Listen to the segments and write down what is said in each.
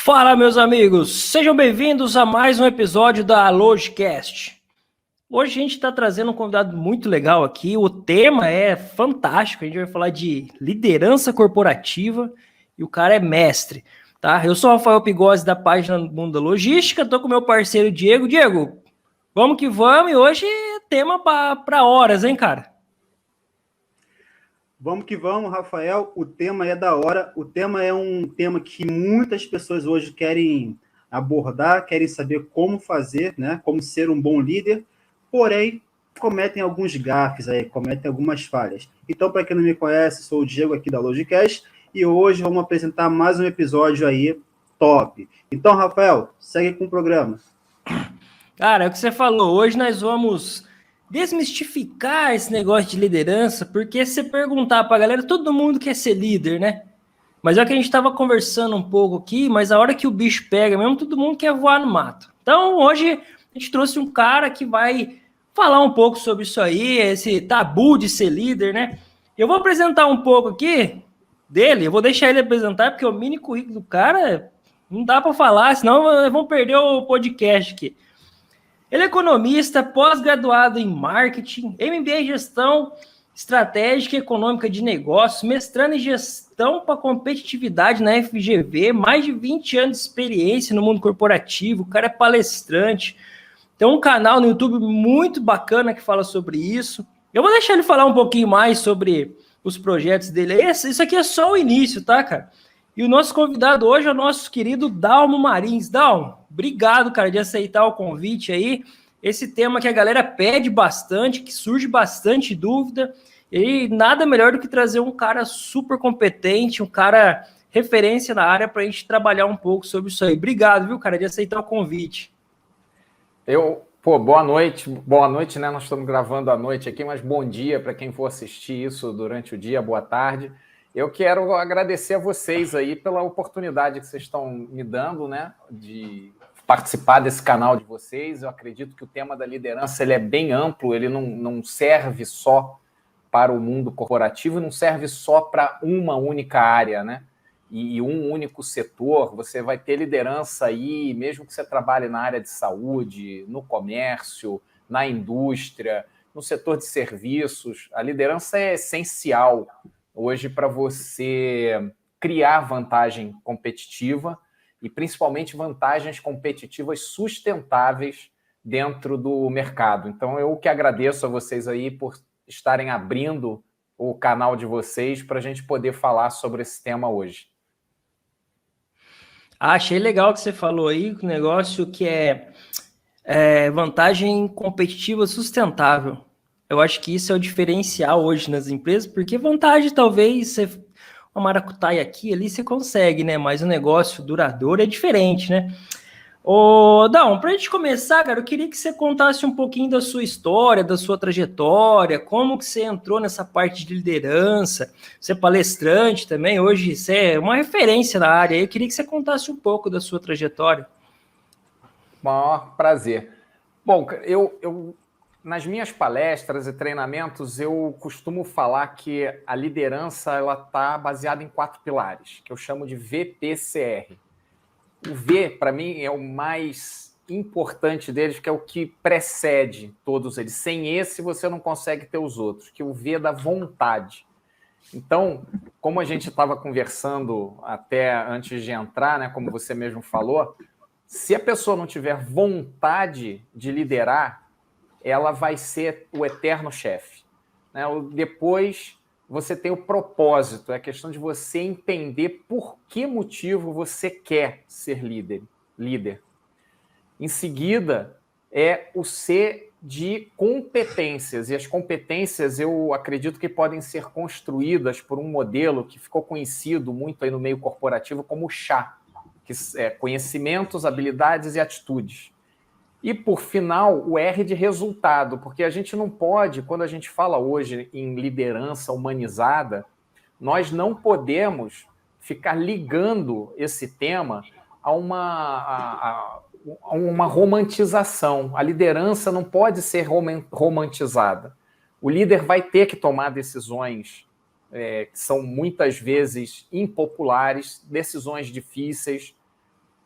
Fala, meus amigos! Sejam bem-vindos a mais um episódio da Logicast. Hoje a gente está trazendo um convidado muito legal aqui. O tema é fantástico. A gente vai falar de liderança corporativa e o cara é mestre, tá? Eu sou o Rafael Pigossi da página Mundo da Logística. Estou com o meu parceiro Diego. Diego, vamos que vamos. E hoje é tema para horas, hein, cara? Vamos que vamos, Rafael. O tema é da hora. O tema é um tema que muitas pessoas hoje querem abordar, querem saber como fazer, né? Como ser um bom líder, porém cometem alguns gafes aí, cometem algumas falhas. Então, para quem não me conhece, sou o Diego aqui da Logicast e hoje vamos apresentar mais um episódio aí top. Então, Rafael, segue com o programa. Cara, é o que você falou. Hoje nós vamos desmistificar esse negócio de liderança, porque se você perguntar pra galera, todo mundo quer ser líder, né? Mas é o que a gente estava conversando um pouco aqui, mas a hora que o bicho pega mesmo, todo mundo quer voar no mato. Então, hoje a gente trouxe um cara que vai falar um pouco sobre isso aí, esse tabu de ser líder, né? Eu vou apresentar um pouco aqui dele, eu vou deixar ele apresentar, porque o mini currículo do cara não dá para falar, senão vamos perder o podcast aqui. Ele é economista, pós-graduado em marketing, MBA em gestão estratégica e econômica de negócios, mestrando em gestão para competitividade na FGV, mais de 20 anos de experiência no mundo corporativo, o cara é palestrante, tem um canal no YouTube muito bacana que fala sobre isso. Eu vou deixar ele falar um pouquinho mais sobre os projetos dele. Isso aqui é só o início, tá, cara? E o nosso convidado hoje é o nosso querido Dalmo Marins. Dalmo, obrigado, cara, de aceitar o convite aí. Esse tema que a galera pede bastante, que surge bastante dúvida, e nada melhor do que trazer um cara super competente, um cara referência na área para a gente trabalhar um pouco sobre isso aí. Obrigado, viu, cara, de aceitar o convite. Boa noite, né? Nós estamos gravando à noite aqui, mas bom dia para quem for assistir isso durante o dia, boa tarde. Eu quero agradecer a vocês aí pela oportunidade que vocês estão me dando, né, de participar desse canal de vocês. Eu acredito que o tema da liderança ele é bem amplo, ele não serve só para o mundo corporativo, não serve só para uma única área, né? E um único setor. Você vai ter liderança aí, mesmo que você trabalhe na área de saúde, no comércio, na indústria, no setor de serviços. A liderança é essencial hoje para você criar vantagem competitiva e principalmente vantagens competitivas sustentáveis dentro do mercado. Então, eu que agradeço a vocês aí por estarem abrindo o canal de vocês para a gente poder falar sobre esse tema hoje. Achei legal que você falou aí, o negócio que é vantagem competitiva sustentável. Eu acho que isso é o diferencial hoje nas empresas, porque vantagem talvez você, uma maracutaia aqui ali você consegue, né? Mas o negócio duradouro é diferente, né? Ô, Dão, para a gente começar, cara, eu queria que você contasse um pouquinho da sua história, da sua trajetória, como que você entrou nessa parte de liderança, você é palestrante também, hoje você é uma referência na área, eu queria que você contasse um pouco da sua trajetória. Maior prazer. Bom, eu nas minhas palestras e treinamentos, eu costumo falar que a liderança ela está baseada em 4 pilares, que eu chamo de VPCR. O V, para mim, é o mais importante deles, que é o que precede todos eles. Sem esse, você não consegue ter os outros, que é o V é da vontade. Então, como a gente estava conversando até antes de entrar, né, como você mesmo falou, se a pessoa não tiver vontade de liderar, ela vai ser o eterno chefe, né? Depois você tem o propósito, é a questão de você entender por que motivo você quer ser líder. Em seguida, é o C de competências, e as competências eu acredito que podem ser construídas por um modelo que ficou conhecido muito aí no meio corporativo como CHA, que é conhecimentos, habilidades e atitudes. E, por final, o R de resultado, porque a gente não pode, quando a gente fala hoje em liderança humanizada, nós não podemos ficar ligando esse tema a uma romantização. A liderança não pode ser romantizada. O líder vai ter que tomar decisões que são muitas vezes impopulares, decisões difíceis,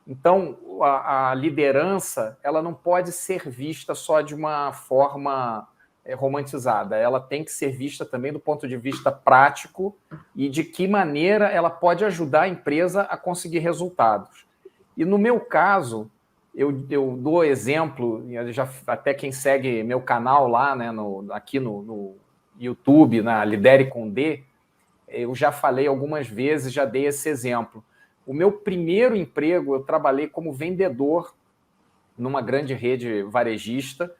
Então, a liderança ela não pode ser vista só de uma forma romantizada. Ela tem que ser vista também do ponto de vista prático e de que maneira ela pode ajudar a empresa a conseguir resultados. E no meu caso, eu dou exemplo, até quem segue meu canal lá, né, aqui no YouTube, na Lidere com D, eu já falei algumas vezes, já dei esse exemplo. O meu primeiro emprego, eu trabalhei como vendedor numa grande rede varejista,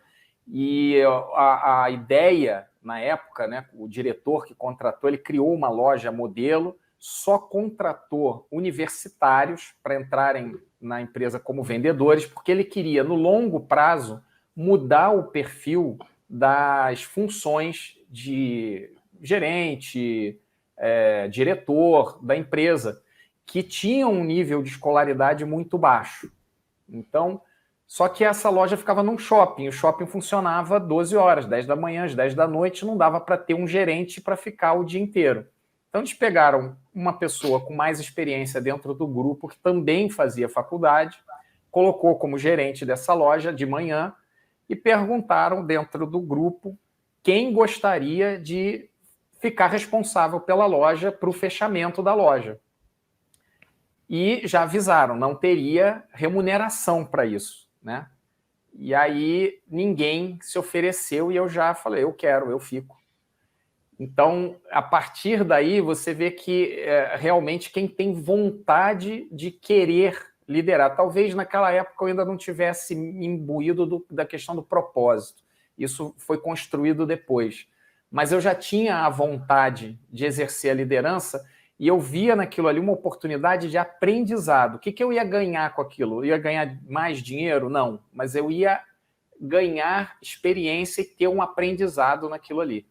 e a ideia, na época, né, o diretor que contratou, ele criou uma loja modelo, só contratou universitários para entrarem na empresa como vendedores, porque ele queria, no longo prazo, mudar o perfil das funções de gerente, diretor da empresa, que tinham um nível de escolaridade muito baixo. Então, só que essa loja ficava num shopping, o shopping funcionava 12 horas, 10 da manhã, às 10 da noite, não dava para ter um gerente para ficar o dia inteiro. Então, eles pegaram uma pessoa com mais experiência dentro do grupo, que também fazia faculdade, colocou como gerente dessa loja de manhã e perguntaram dentro do grupo quem gostaria de ficar responsável pela loja para o fechamento da loja. E já avisaram, não teria remuneração para isso, né? E aí ninguém se ofereceu e eu já falei, eu quero, eu fico. Então, a partir daí, você vê que realmente quem tem vontade de querer liderar, talvez naquela época eu ainda não tivesse imbuído da questão do propósito. Isso foi construído depois. Mas eu já tinha a vontade de exercer a liderança e eu via naquilo ali uma oportunidade de aprendizado. O que eu ia ganhar com aquilo? Eu ia ganhar mais dinheiro? Não. Mas eu ia ganhar experiência e ter um aprendizado naquilo ali.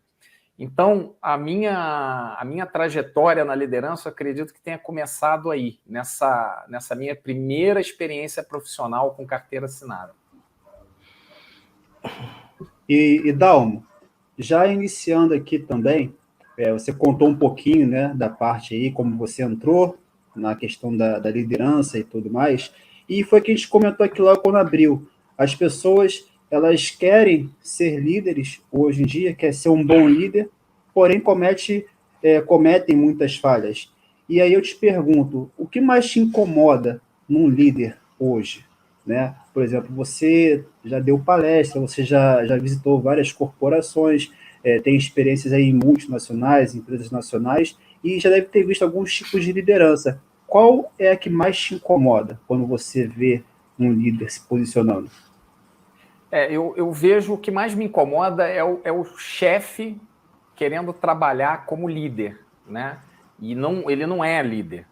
Então, a minha trajetória na liderança, eu acredito que tenha começado aí, nessa minha primeira experiência profissional com carteira assinada. E Dalmo, já iniciando aqui também, você contou um pouquinho, né, da parte aí, como você entrou na questão da liderança e tudo mais, e foi que a gente comentou aqui logo quando abriu. As pessoas, elas querem ser líderes hoje em dia, quer ser um bom líder, porém cometem muitas falhas. E aí eu te pergunto, o que mais te incomoda num líder hoje? Né? Por exemplo, você já deu palestra, você já visitou várias corporações, tem experiências aí em multinacionais, empresas nacionais, e já deve ter visto alguns tipos de liderança. Qual é a que mais te incomoda quando você vê um líder se posicionando? Eu vejo o que mais me incomoda é o chefe querendo trabalhar como líder, né? E ele não é líder.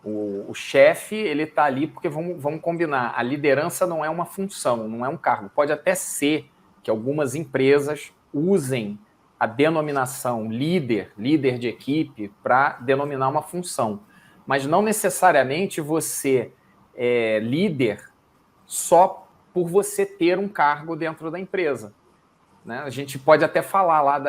O chefe, ele está ali porque, vamos combinar, a liderança não é uma função, não é um cargo. Pode até ser que algumas empresas usem a denominação líder de equipe, para denominar uma função. Mas não necessariamente você é líder só por você ter um cargo dentro da empresa. Né? A gente pode até falar lá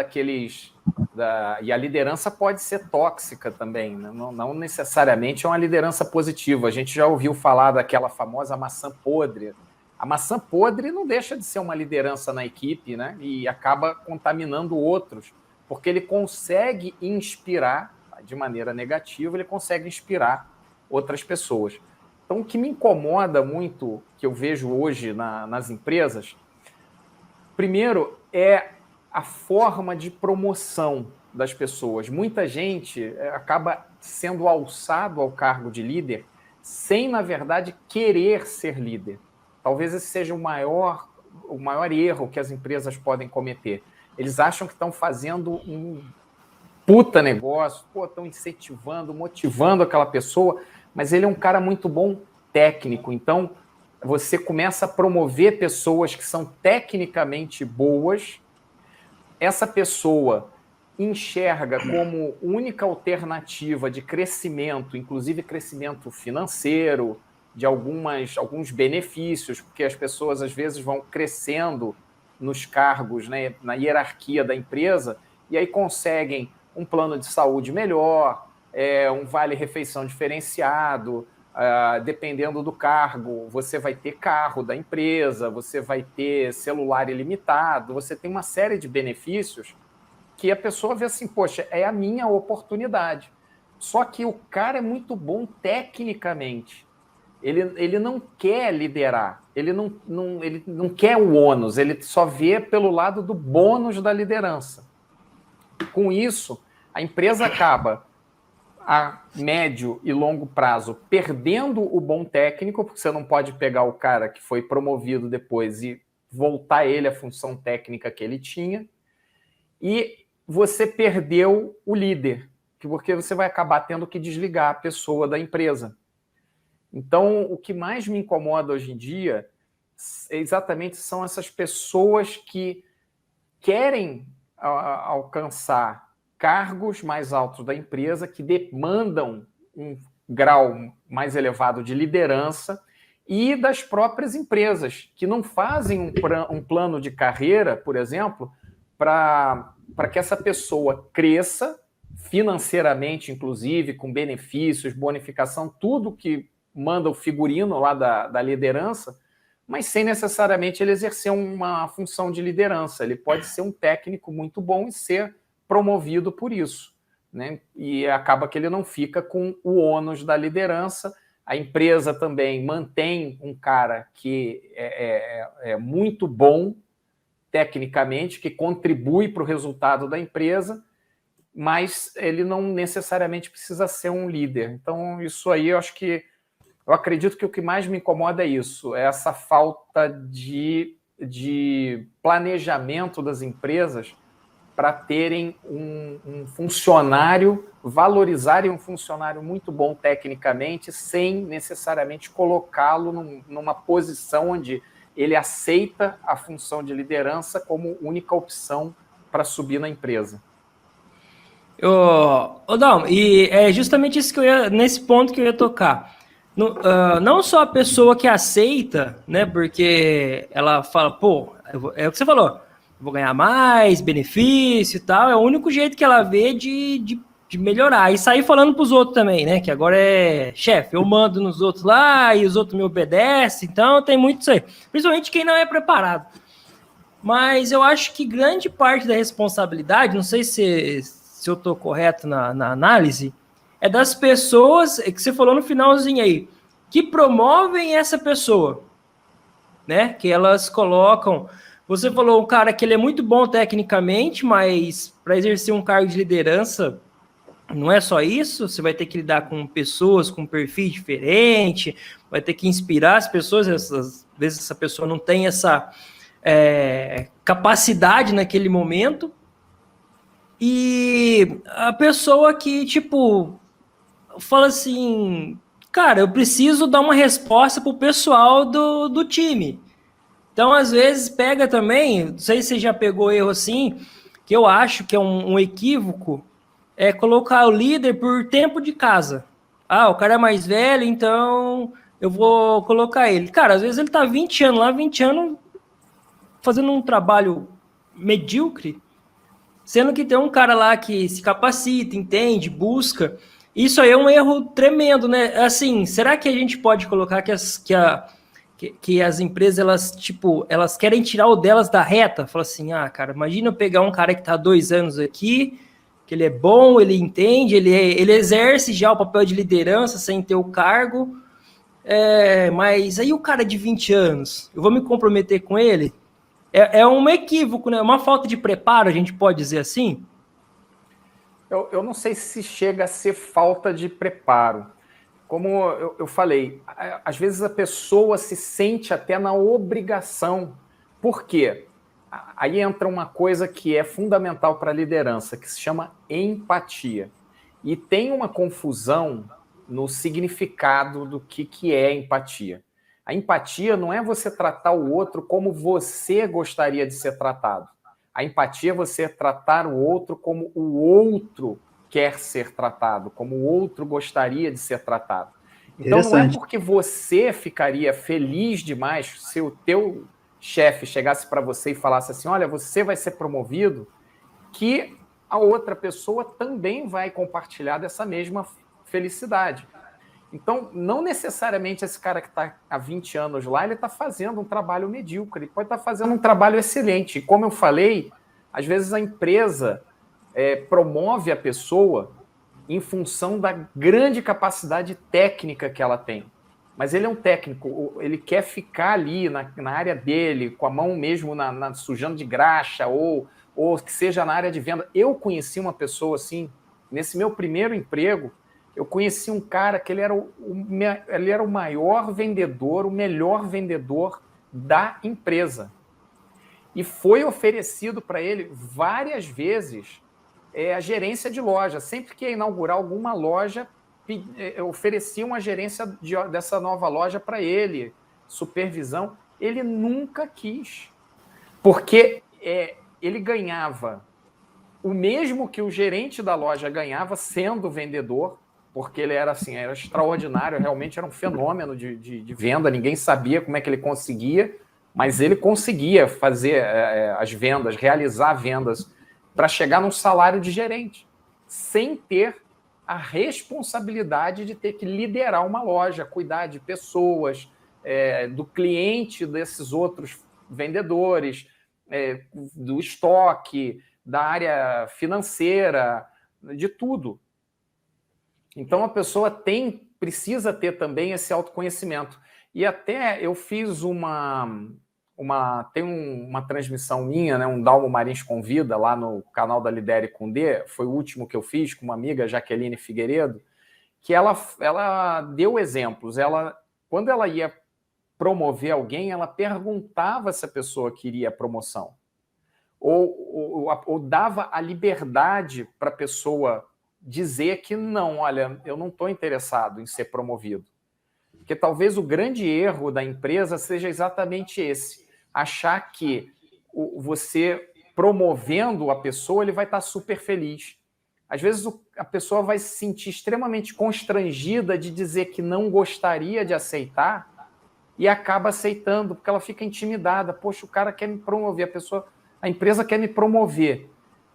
e a liderança pode ser tóxica também, né? Não necessariamente é uma liderança positiva. A gente já ouviu falar daquela famosa maçã podre. A maçã podre não deixa de ser uma liderança na equipe, né? E acaba contaminando outros, porque ele consegue inspirar, de maneira negativa, ele consegue inspirar outras pessoas. Então, o que me incomoda muito, que eu vejo hoje nas empresas, primeiro, é a forma de promoção das pessoas. Muita gente acaba sendo alçado ao cargo de líder sem, na verdade, querer ser líder. Talvez esse seja o maior erro que as empresas podem cometer. Eles acham que estão fazendo um puta negócio, estão incentivando, motivando aquela pessoa, mas ele é um cara muito bom técnico. Então, você começa a promover pessoas que são tecnicamente boas, essa pessoa enxerga como única alternativa de crescimento, inclusive crescimento financeiro, de alguns benefícios, porque as pessoas às vezes vão crescendo nos cargos, né, na hierarquia da empresa, e aí conseguem um plano de saúde melhor, um vale-refeição diferenciado, dependendo do cargo, você vai ter carro da empresa, você vai ter celular ilimitado, você tem uma série de benefícios que a pessoa vê assim, poxa, é a minha oportunidade. Só que o cara é muito bom tecnicamente. Ele não quer liderar, ele não quer o ônus, ele só vê pelo lado do bônus da liderança. Com isso, a empresa acaba, a médio e longo prazo, perdendo o bom técnico, porque você não pode pegar o cara que foi promovido depois e voltar ele à função técnica que ele tinha, e você perdeu o líder, porque você vai acabar tendo que desligar a pessoa da empresa. Então, o que mais me incomoda hoje em dia exatamente são essas pessoas que querem alcançar cargos mais altos da empresa, que demandam um grau mais elevado de liderança, e das próprias empresas, que não fazem um plano de carreira, por exemplo, para que essa pessoa cresça financeiramente, inclusive, com benefícios, bonificação, tudo que manda o figurino lá da liderança, mas sem necessariamente ele exercer uma função de liderança. Ele pode ser um técnico muito bom e ser promovido por isso, né? E acaba que ele não fica com o ônus da liderança. A empresa também mantém um cara que é muito bom tecnicamente, que contribui para o resultado da empresa, mas ele não necessariamente precisa ser um líder. Então, isso aí eu acredito que o que mais me incomoda é isso, é essa falta de planejamento das empresas para terem um funcionário, valorizarem um funcionário muito bom tecnicamente, sem necessariamente colocá-lo numa posição onde ele aceita a função de liderança como única opção para subir na empresa. Dalmo, e é justamente isso nesse ponto que eu ia tocar. Não só a pessoa que aceita, né? Porque ela fala, pô, é o que você falou, vou ganhar mais, benefício e tal. É o único jeito que ela vê de melhorar. E sair falando pros outros também, né? Que agora é chefe, eu mando nos outros lá e os outros me obedecem. Então tem muito isso aí. Principalmente quem não é preparado. Mas eu acho que grande parte da responsabilidade, não sei se eu estou correto na análise, é das pessoas, que você falou no finalzinho aí, que promovem essa pessoa, né? Que elas colocam... Você falou um cara que ele é muito bom tecnicamente, mas para exercer um cargo de liderança, não é só isso, você vai ter que lidar com pessoas com perfil diferente, vai ter que inspirar as pessoas, às vezes essa pessoa não tem essa capacidade naquele momento, e a pessoa que, tipo, fala assim, cara, eu preciso dar uma resposta pro pessoal do time. Então, às vezes, pega também, não sei se você já pegou erro assim, que eu acho que é um equívoco, é colocar o líder por tempo de casa. Ah, o cara é mais velho, então eu vou colocar ele. Cara, às vezes ele tá 20 anos lá, 20 anos fazendo um trabalho medíocre, sendo que tem um cara lá que se capacita, entende, busca. Isso aí é um erro tremendo, né? Assim, será que a gente pode colocar que as empresas, elas querem tirar o delas da reta? Fala assim, cara, imagina eu pegar um cara que tá há 2 anos aqui, que ele é bom, ele entende, ele exerce já o papel de liderança sem ter o cargo, mas aí o cara de 20 anos, eu vou me comprometer com ele? É um equívoco, né? Uma falta de preparo, a gente pode dizer assim? Eu não sei se chega a ser falta de preparo. Como eu falei, às vezes a pessoa se sente até na obrigação. Por quê? Aí entra uma coisa que é fundamental para a liderança, que se chama empatia. E tem uma confusão no significado do que é empatia. A empatia não é você tratar o outro como você gostaria de ser tratado. A empatia é você tratar o outro como o outro quer ser tratado, como o outro gostaria de ser tratado. Então não é porque você ficaria feliz demais se o teu chefe chegasse para você e falasse assim, olha, você vai ser promovido, que a outra pessoa também vai compartilhar dessa mesma felicidade. Então, não necessariamente esse cara que está há 20 anos lá, ele está fazendo um trabalho medíocre, ele pode estar fazendo um trabalho excelente. E como eu falei, às vezes a empresa promove a pessoa em função da grande capacidade técnica que ela tem. Mas ele é um técnico, ele quer ficar ali na área dele, com a mão mesmo sujando de graxa, ou que seja na área de venda. Eu conheci uma pessoa assim, nesse meu primeiro emprego, eu conheci um cara que ele era o maior vendedor, o melhor vendedor da empresa. E foi oferecido para ele várias vezes a gerência de loja. Sempre que ia inaugurar alguma loja, ofereciam a gerência dessa nova loja para ele, supervisão. Ele nunca quis, porque ele ganhava o mesmo que o gerente da loja ganhava sendo vendedor, porque ele era assim, era extraordinário, realmente era um fenômeno de venda, ninguém sabia como é que ele conseguia, mas ele conseguia fazer as vendas, realizar vendas, para chegar num salário de gerente, sem ter a responsabilidade de ter que liderar uma loja, cuidar de pessoas, do cliente desses outros vendedores, do estoque, da área financeira, de tudo. Então a pessoa precisa ter também esse autoconhecimento. E até eu fiz tem uma transmissão minha, né, um Dalmo Marins Convida, lá no canal da Lidere com D, foi o último que eu fiz com uma amiga, Jaqueline Figueiredo, que ela deu exemplos. Quando ela ia promover alguém, ela perguntava se a pessoa queria a promoção. Ou dava a liberdade para a pessoa dizer que não, olha, eu não estou interessado em ser promovido. Porque talvez o grande erro da empresa seja exatamente esse, achar que você promovendo a pessoa, ele vai estar super feliz. Às vezes a pessoa vai se sentir extremamente constrangida de dizer que não gostaria de aceitar e acaba aceitando, porque ela fica intimidada. Poxa, o cara quer me promover, a empresa quer me promover.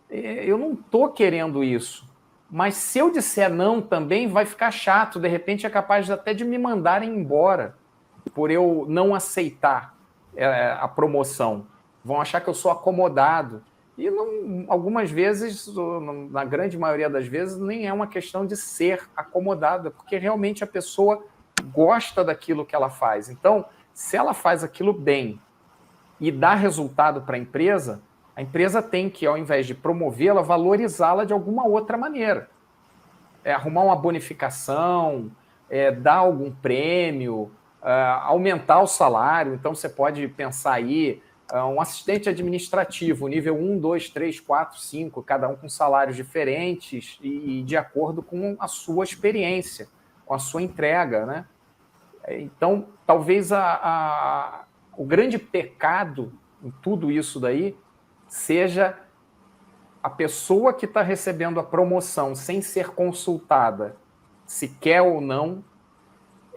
Eu não estou querendo isso. Mas se eu disser não também, vai ficar chato. De repente é capaz até de me mandarem embora por eu não aceitar a promoção. Vão achar que eu sou acomodado. E algumas vezes, na grande maioria das vezes, nem é uma questão de ser acomodada, porque realmente a pessoa gosta daquilo que ela faz. Então, se ela faz aquilo bem e dá resultado para a empresa tem que, ao invés de promovê-la, valorizá-la de alguma outra maneira. Arrumar uma bonificação, dar algum prêmio, aumentar o salário. Então, você pode pensar aí, um assistente administrativo, nível 1, 2, 3, 4, 5, cada um com salários diferentes e de acordo com a sua experiência, com a sua entrega, né? Então, talvez o grande pecado em tudo isso daí seja a pessoa que está recebendo a promoção sem ser consultada, se quer ou não,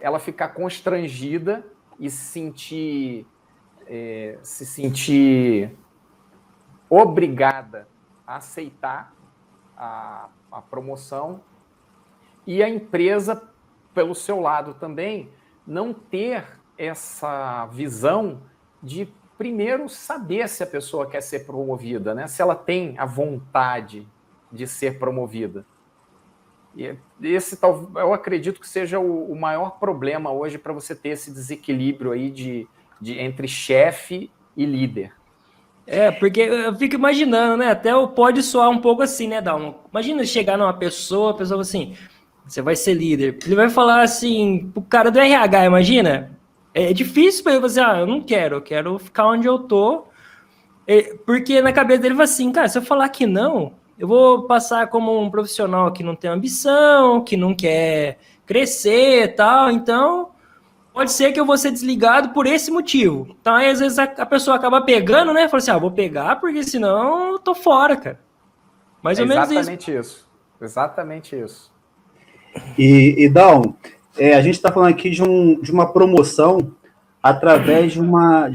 ela ficar constrangida e se sentir obrigada a aceitar a promoção, e a empresa, pelo seu lado também, não ter essa visão de primeiro saber se a pessoa quer ser promovida, né? Se ela tem a vontade de ser promovida. E eu acredito que seja o maior problema hoje para você ter esse desequilíbrio aí entre chefe e líder. Porque eu fico imaginando, né? Até pode soar um pouco assim, né, Dalmo? Imagina chegar numa pessoa, a pessoa assim, você vai ser líder. Ele vai falar assim, pro cara do RH, imagina? É difícil para ele fazer, eu não quero, eu quero ficar onde eu tô. Porque na cabeça dele vai assim, cara, se eu falar que não, eu vou passar como um profissional que não tem ambição, que não quer crescer e tal, então pode ser que eu vou ser desligado por esse motivo. Então aí às vezes a pessoa acaba pegando, né? Fala assim, vou pegar porque senão eu tô fora, cara. Mais ou menos isso. Exatamente isso. E Dal, a gente está falando aqui de uma promoção através de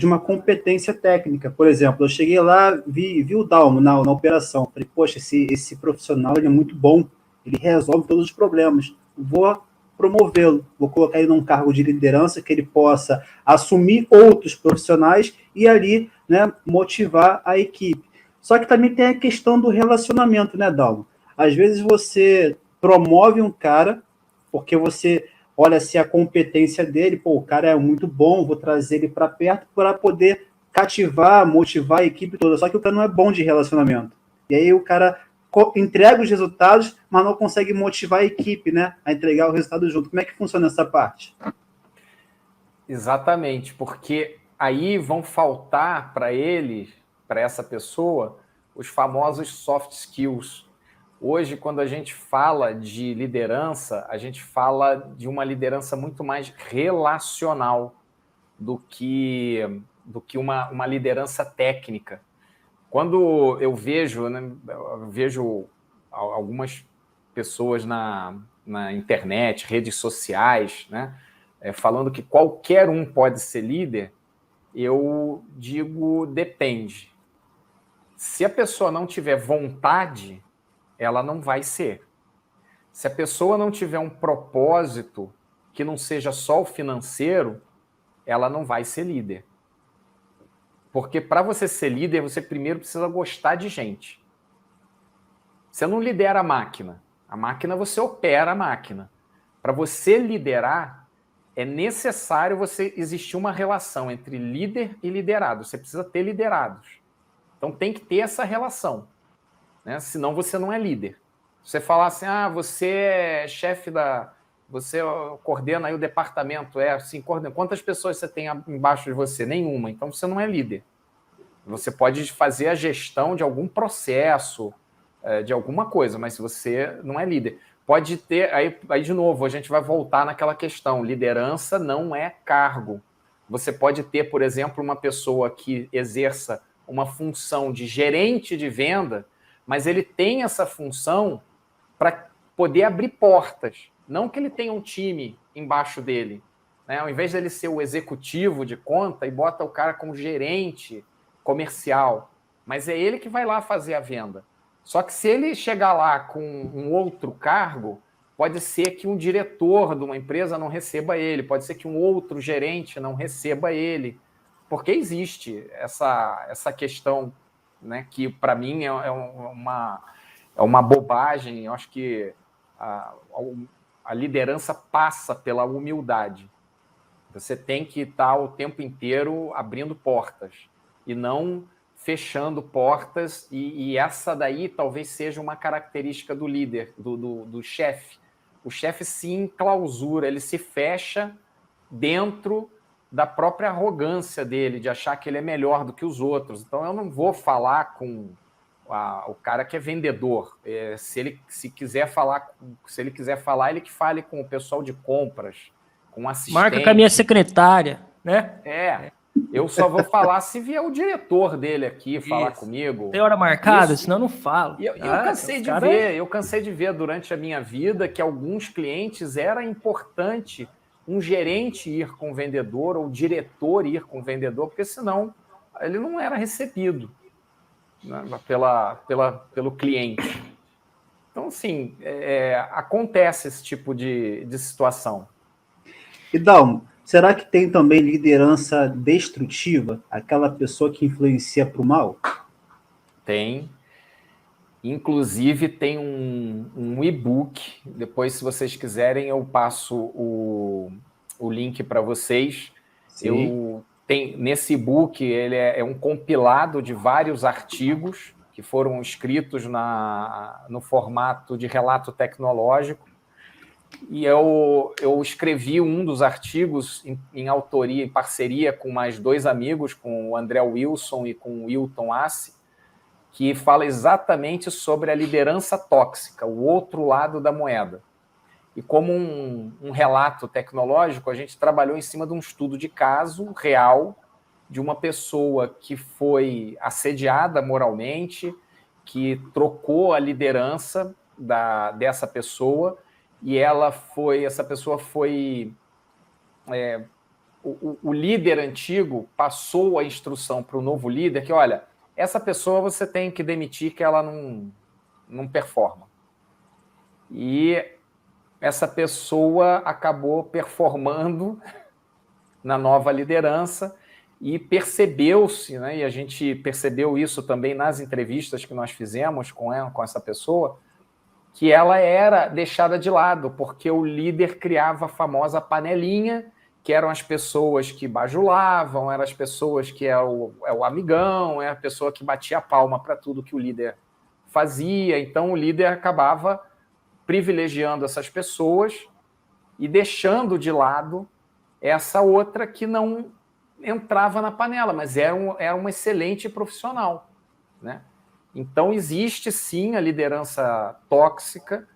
uma competência técnica. Por exemplo, eu cheguei lá, vi o Dalmo na operação. Falei, poxa, esse profissional ele é muito bom, ele resolve todos os problemas. Vou promovê-lo, vou colocar ele num cargo de liderança que ele possa assumir outros profissionais e ali, né, motivar a equipe. Só que também tem a questão do relacionamento, né, Dalmo? Às vezes você promove um cara porque você olha se a competência dele, pô, o cara é muito bom, vou trazer ele para perto para poder cativar, motivar a equipe toda. Só que o cara não é bom de relacionamento. E aí o cara entrega os resultados, mas não consegue motivar a equipe, né, a entregar o resultado junto. Como é que funciona essa parte? Exatamente, porque aí vão faltar para ele, para essa pessoa, os famosos soft skills. Hoje, quando a gente fala de liderança, a gente fala de uma liderança muito mais relacional do que uma liderança técnica. Quando eu vejo, né, algumas pessoas na internet, redes sociais, né, falando que qualquer um pode ser líder, eu digo depende. Se a pessoa não tiver vontade, ela não vai ser. Se a pessoa não tiver um propósito que não seja só o financeiro, ela não vai ser líder. Porque para você ser líder, você primeiro precisa gostar de gente. Você não lidera a máquina você opera a máquina. Para você liderar, é necessário você existir uma relação entre líder e liderado. Você precisa ter liderados. Então tem que ter essa relação, né? Senão você não é líder. Você falar assim, você é chefe você coordena aí o departamento, assim, coordena. Quantas pessoas você tem embaixo de você? Nenhuma. Então você não é líder. Você pode fazer a gestão de algum processo, de alguma coisa, mas você não é líder. Pode ter, aí de novo, a gente vai voltar naquela questão, liderança não é cargo. Você pode ter, por exemplo, uma pessoa que exerça uma função de gerente de venda, mas ele tem essa função para poder abrir portas. Não que ele tenha um time embaixo dele, né? Ao invés dele ser o executivo de conta e bota o cara como gerente comercial, mas é ele que vai lá fazer a venda. Só que se ele chegar lá com um outro cargo, pode ser que um diretor de uma empresa não receba ele, pode ser que um outro gerente não receba ele, porque existe essa questão, né, que para mim é uma bobagem. Eu acho que a liderança passa pela humildade. Você tem que estar o tempo inteiro abrindo portas e não fechando portas, e essa daí talvez seja uma característica do líder, do chefe. O chefe se enclausura, ele se fecha dentro da própria arrogância dele, de achar que ele é melhor do que os outros. Então eu não vou falar com o cara que é vendedor. Se ele quiser falar, ele que fale com o pessoal de compras, com o assistente. Marca com a minha secretária, né? Eu só vou falar se vier o diretor dele aqui falar comigo. Tem hora marcada, senão eu não falo. Eu cansei de ver durante a minha vida que alguns clientes era importante um gerente ir com o vendedor ou o diretor ir com o vendedor, porque senão ele não era recebido, né, pelo cliente. Então, assim, acontece esse tipo de situação. E Dalmo, será que tem também liderança destrutiva? Aquela pessoa que influencia para o mal? Tem. Inclusive, tem um e-book. Depois, se vocês quiserem, eu passo o link para vocês. Nesse e-book, ele é um compilado de vários artigos que foram escritos no formato de relato tecnológico. E eu escrevi um dos artigos em autoria, em parceria com mais dois amigos, com o André Wilson e com o Wilton Assi, que fala exatamente sobre a liderança tóxica, o outro lado da moeda. E como um relato tecnológico, a gente trabalhou em cima de um estudo de caso real de uma pessoa que foi assediada moralmente, que trocou a liderança dessa pessoa, e essa pessoa foi... O líder antigo passou a instrução para o novo líder que, olha, essa pessoa você tem que demitir, que ela não performa. E essa pessoa acabou performando na nova liderança e percebeu-se, né, e a gente percebeu isso também nas entrevistas que nós fizemos com essa pessoa, que ela era deixada de lado, porque o líder criava a famosa panelinha, que eram as pessoas que bajulavam, eram as pessoas que é o amigão, é a pessoa que batia a palma para tudo que o líder fazia. Então o líder acabava privilegiando essas pessoas e deixando de lado essa outra que não entrava na panela, mas era uma excelente profissional, né? Então, existe sim a liderança tóxica.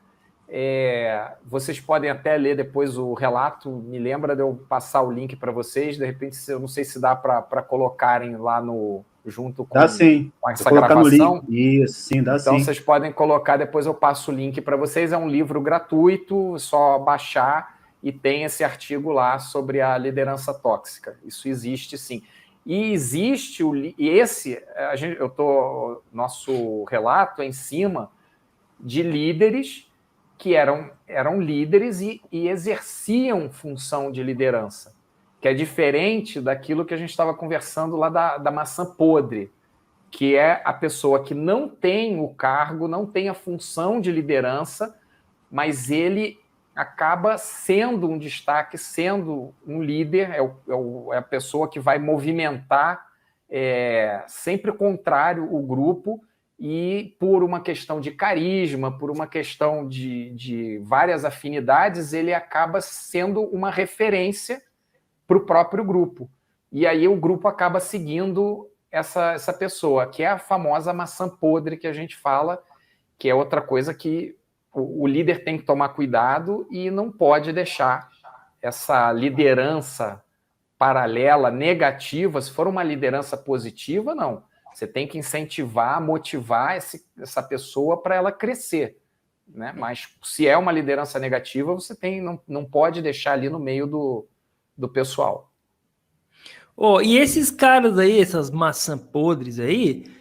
Vocês podem até ler depois o relato, me lembra de eu passar o link para vocês, de repente, eu não sei se dá para colocarem lá junto com, dá sim. com essa gravação. No link. Isso, sim, dá então, sim. vocês podem colocar, depois eu passo o link para vocês, é um livro gratuito, só baixar, e tem esse artigo lá sobre a liderança tóxica. Isso existe sim. E existe nosso relato é em cima de líderes que eram líderes e exerciam função de liderança, que é diferente daquilo que a gente estava conversando lá da maçã podre, que é a pessoa que não tem o cargo, não tem a função de liderança, mas ele acaba sendo um destaque, sendo um líder, é a pessoa que vai movimentar sempre contrário o grupo, e por uma questão de carisma, por uma questão de várias afinidades, ele acaba sendo uma referência para o próprio grupo. E aí o grupo acaba seguindo essa pessoa, que é a famosa maçã podre que a gente fala, que é outra coisa que o líder tem que tomar cuidado e não pode deixar essa liderança paralela, negativa. Se for uma liderança positiva, não. Você tem que incentivar, motivar essa pessoa para ela crescer, né? Mas se é uma liderança negativa, você não pode deixar ali no meio do pessoal. E esses caras aí, essas maçãs podres aí,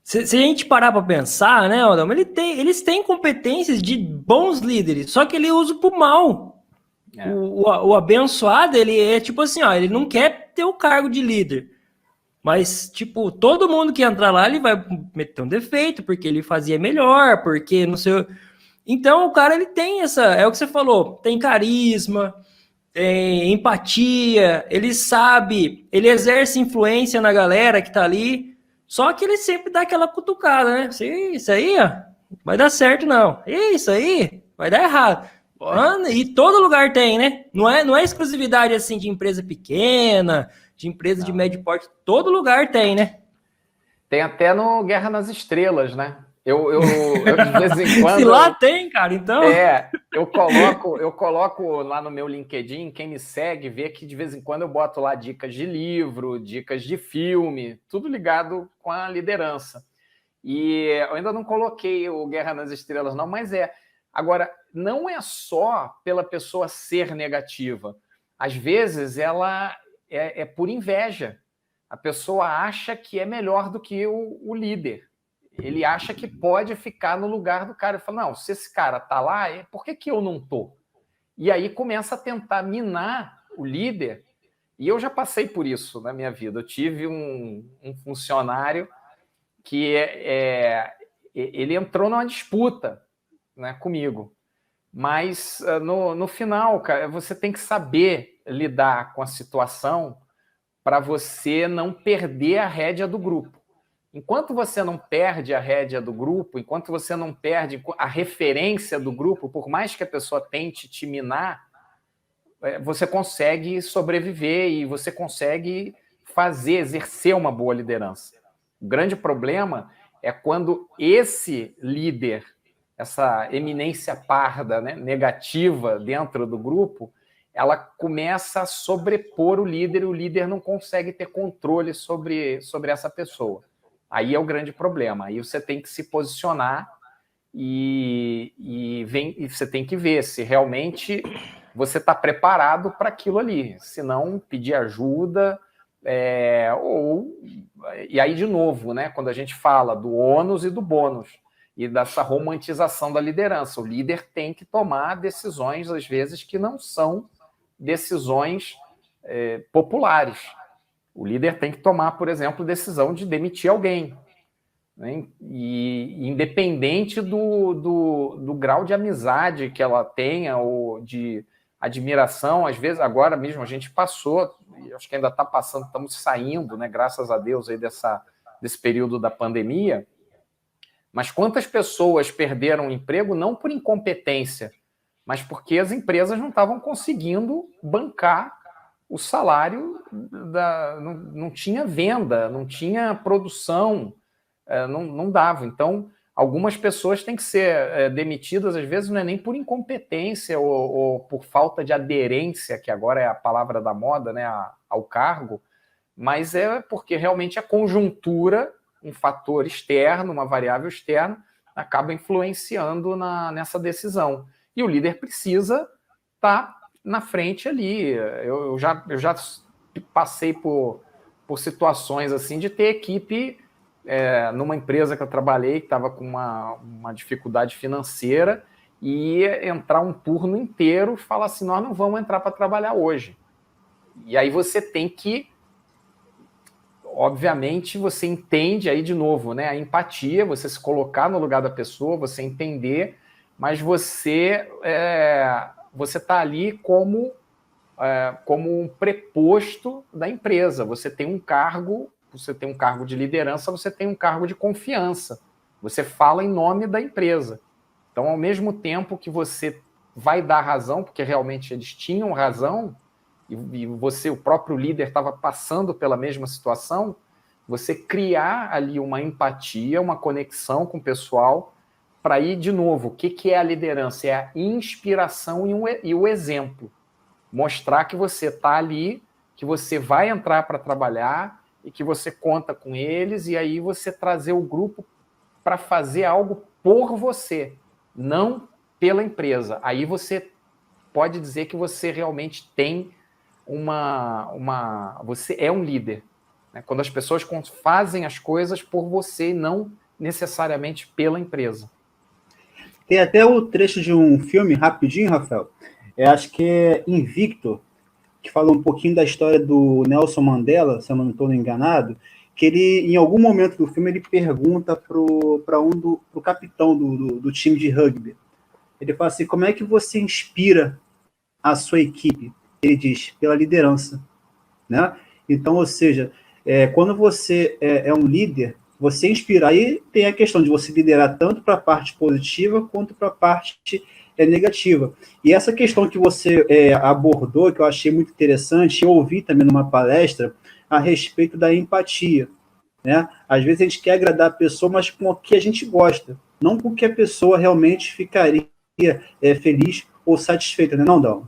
se a gente parar para pensar, né, Aldão, eles têm competências de bons líderes, só que ele usa pro mal. O abençoado, ele é tipo assim, ele não quer ter o cargo de líder, mas, tipo, todo mundo que entrar lá, ele vai meter um defeito, porque ele fazia melhor, porque não sei... Então, o cara, ele tem é o que você falou, tem carisma, tem empatia, ele sabe, ele exerce influência na galera que tá ali, só que ele sempre dá aquela cutucada, né? Isso aí, vai dar certo não. Isso aí, vai dar errado. E todo lugar tem, né? Não é exclusividade assim de empresa pequena, de empresa de médio porte. Todo lugar tem, né? Tem até no Guerra nas Estrelas, né? Eu de vez em quando... Se lá tem, cara, então... Eu coloco lá no meu LinkedIn, quem me segue vê que de vez em quando eu boto lá dicas de livro, dicas de filme, tudo ligado com a liderança. E eu ainda não coloquei o Guerra nas Estrelas, não, mas Agora, não é só pela pessoa ser negativa. Às vezes, ela é por inveja. A pessoa acha que é melhor do que o líder. Ele acha que pode ficar no lugar do cara. Ele fala, não, se esse cara está lá, por que eu não estou? E aí começa a tentar minar o líder. E eu já passei por isso na minha vida. Eu tive um funcionário que ele entrou numa disputa, né, comigo. Mas no final, cara, você tem que saber lidar com a situação para você não perder a rédea do grupo. Enquanto você não perde a rédea do grupo, enquanto você não perde a referência do grupo, por mais que a pessoa tente te minar, você consegue sobreviver e você consegue exercer uma boa liderança. O grande problema é quando esse líder, essa eminência parda, né, negativa dentro do grupo, ela começa a sobrepor o líder não consegue ter controle sobre essa pessoa. Aí é o grande problema. Aí você tem que se posicionar e você tem que ver se realmente você está preparado para aquilo ali. Se não, pedir ajuda. E aí, de novo, né, quando a gente fala do ônus e do bônus, e dessa romantização da liderança. O líder tem que tomar decisões, às vezes, que não são decisões populares. O líder tem que tomar, por exemplo, decisão de demitir alguém, né? E independente do grau de amizade que ela tenha ou de admiração, às vezes, agora mesmo a gente passou, acho que ainda está passando, estamos saindo, né, graças a Deus, aí desse período da pandemia, mas quantas pessoas perderam o emprego não por incompetência, mas porque as empresas não estavam conseguindo bancar o salário, não tinha venda, não tinha produção, não dava. Então, algumas pessoas têm que ser demitidas, às vezes não é nem por incompetência ou por falta de aderência, que agora é a palavra da moda, né, ao cargo, mas é porque realmente a conjuntura, um fator externo, uma variável externa, acaba influenciando nessa decisão. E o líder precisa estar na frente ali. Eu já passei por situações assim de ter equipe numa empresa que eu trabalhei, que estava com uma dificuldade financeira, e entrar um turno inteiro e falar assim, nós não vamos entrar para trabalhar hoje. E aí você tem que, obviamente, você entende aí de novo, né, a empatia, você se colocar no lugar da pessoa, você entender, mas você está ali como um preposto da empresa. Você tem um cargo de liderança, você tem um cargo de confiança. Você fala em nome da empresa. Então, ao mesmo tempo que você vai dar razão, porque realmente eles tinham razão, e você, o próprio líder, estava passando pela mesma situação, você criar ali uma empatia, uma conexão com o pessoal, para ir de novo. O que é a liderança? É a inspiração e o exemplo. Mostrar que você está ali, que você vai entrar para trabalhar e que você conta com eles, e aí você trazer o grupo para fazer algo por você, não pela empresa. Aí você pode dizer que você realmente tem você é um líder, né? Quando as pessoas fazem as coisas por você e não necessariamente pela empresa. Tem até o trecho de um filme, rapidinho, Rafael, acho que é Invicto, que fala um pouquinho da história do Nelson Mandela, se eu não estou enganado, que ele, em algum momento do filme, ele pergunta pro capitão do time de rugby. Ele fala assim, como é que você inspira a sua equipe? Ele diz, pela liderança, né? Então, ou seja, quando você é um líder, você inspira. Aí tem a questão de você liderar tanto para a parte positiva quanto para a parte negativa. E essa questão que você abordou, que eu achei muito interessante, eu ouvi também numa palestra a respeito da empatia, né? Às vezes a gente quer agradar a pessoa, mas com o que a gente gosta, não com o que a pessoa realmente ficaria feliz ou satisfeita, né, não, Dal?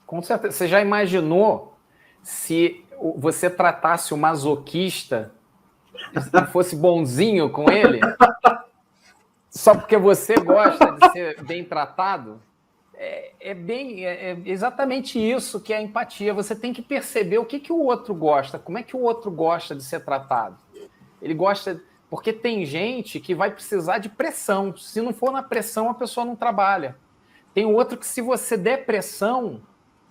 Com certeza. Você já imaginou se você tratasse o masoquista e fosse bonzinho com ele? Só porque você gosta de ser bem tratado? É exatamente isso que é a empatia. Você tem que perceber o que o outro gosta, como é que o outro gosta de ser tratado. Ele gosta... Porque tem gente que vai precisar de pressão. Se não for na pressão, a pessoa não trabalha. Tem outro que, se você der pressão,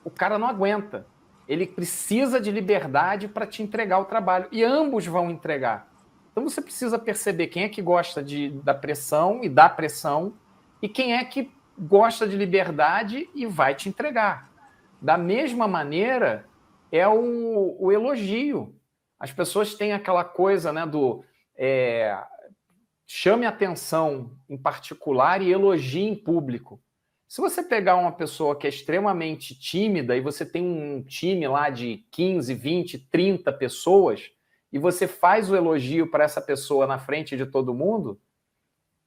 o cara não aguenta. Ele precisa de liberdade para te entregar o trabalho. E ambos vão entregar. Então você precisa perceber quem é que gosta da pressão e da pressão e quem é que gosta de liberdade e vai te entregar. Da mesma maneira, é o elogio. As pessoas têm aquela coisa, né, chame atenção em particular e elogie em público. Se você pegar uma pessoa que é extremamente tímida e você tem um time lá de 15, 20, 30 pessoas e você faz o elogio para essa pessoa na frente de todo mundo,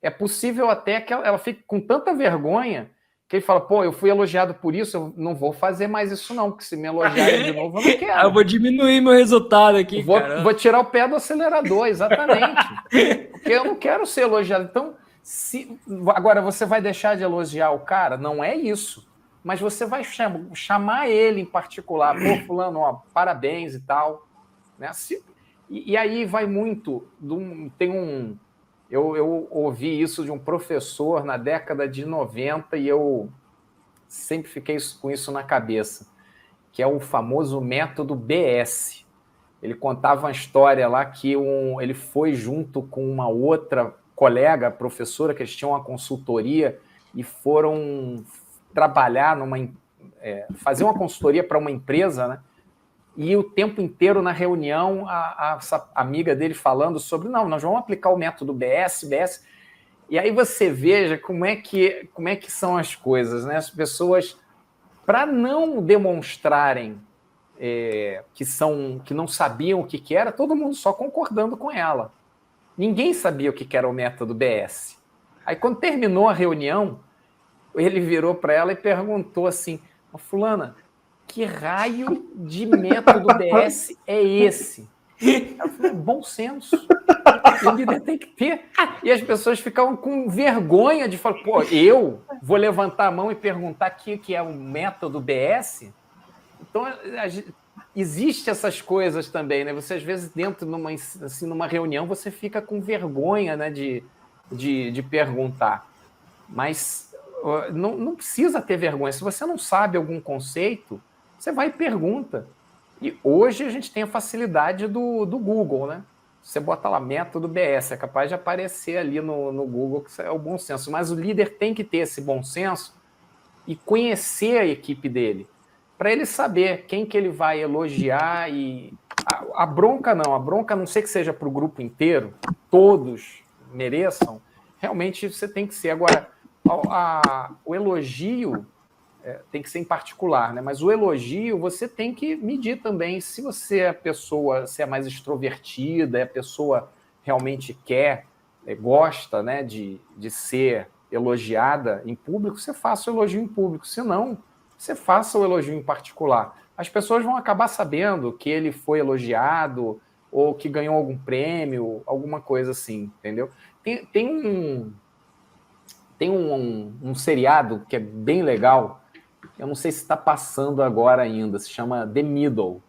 é possível até que ela fique com tanta vergonha que ele fala, pô, eu fui elogiado por isso, eu não vou fazer mais isso não, porque se me elogiarem de novo, eu não quero. Eu vou diminuir meu resultado aqui, cara. Vou tirar o pé do acelerador, exatamente. Porque eu não quero ser elogiado. Então, agora, você vai deixar de elogiar o cara? Não é isso. Mas você vai chamar ele em particular. Pô, fulano, ó, parabéns e tal. Né? E aí vai muito... Tem Eu ouvi isso de um professor na década de 90 e eu sempre fiquei com isso na cabeça, que é o famoso método BS. Ele contava uma história lá que ele foi junto com uma outra colega, professora, que eles tinham uma consultoria e foram trabalhar fazer uma consultoria para uma empresa, né? E o tempo inteiro na reunião, essa amiga dele falando sobre, não, nós vamos aplicar o método BS. E aí você veja como é que são as coisas, né? As pessoas, para não demonstrarem que não sabiam o que era, todo mundo só concordando com ela. Ninguém sabia o que era o método BS. Aí, quando terminou a reunião, ele virou para ela e perguntou assim, fulana, que raio de método BS é esse? Ela falou, bom senso. O líder tem que ter. E as pessoas ficavam com vergonha de falar, pô, eu vou levantar a mão e perguntar o que é o método BS? Então, existe essas coisas também, né? Você, às vezes, dentro numa reunião, você fica com vergonha, né, de perguntar. Mas não precisa ter vergonha. Se você não sabe algum conceito, você vai e pergunta. E hoje a gente tem a facilidade do Google, né? Você bota lá método BS, é capaz de aparecer ali no Google, que é o bom senso. Mas o líder tem que ter esse bom senso e conhecer a equipe dele, para ele saber quem que ele vai elogiar. E a bronca não sei que seja para o grupo inteiro, todos mereçam, realmente você tem que ser. Agora, o elogio tem que ser em particular, né? Mas o elogio você tem que medir também. Se você se é mais extrovertida, a pessoa realmente gosta, né, de ser elogiada em público, você faça o elogio em público. Se não, você faça o elogio em particular. As pessoas vão acabar sabendo que ele foi elogiado ou que ganhou algum prêmio, alguma coisa assim, entendeu? Tem um seriado que é bem legal, eu não sei se está passando agora ainda, se chama The Middle,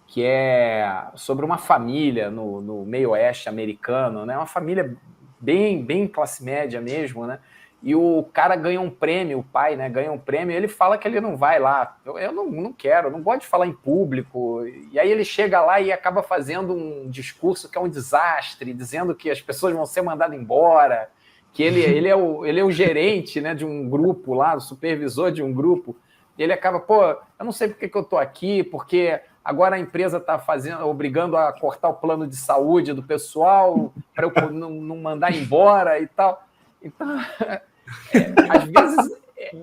que é sobre uma família no meio oeste americano, né? Uma família bem classe média mesmo, né? E o cara ganha um prêmio, o pai, né, ganha um prêmio, e ele fala que ele não vai lá. Eu não quero, eu não gosto de falar em público. E aí ele chega lá e acaba fazendo um discurso que é um desastre, dizendo que as pessoas vão ser mandadas embora, que ele é o gerente, né, de um grupo lá, o supervisor de um grupo. E ele acaba, eu não sei por que eu estou aqui, porque agora a empresa está obrigando a cortar o plano de saúde do pessoal para eu não mandar embora e tal. Então,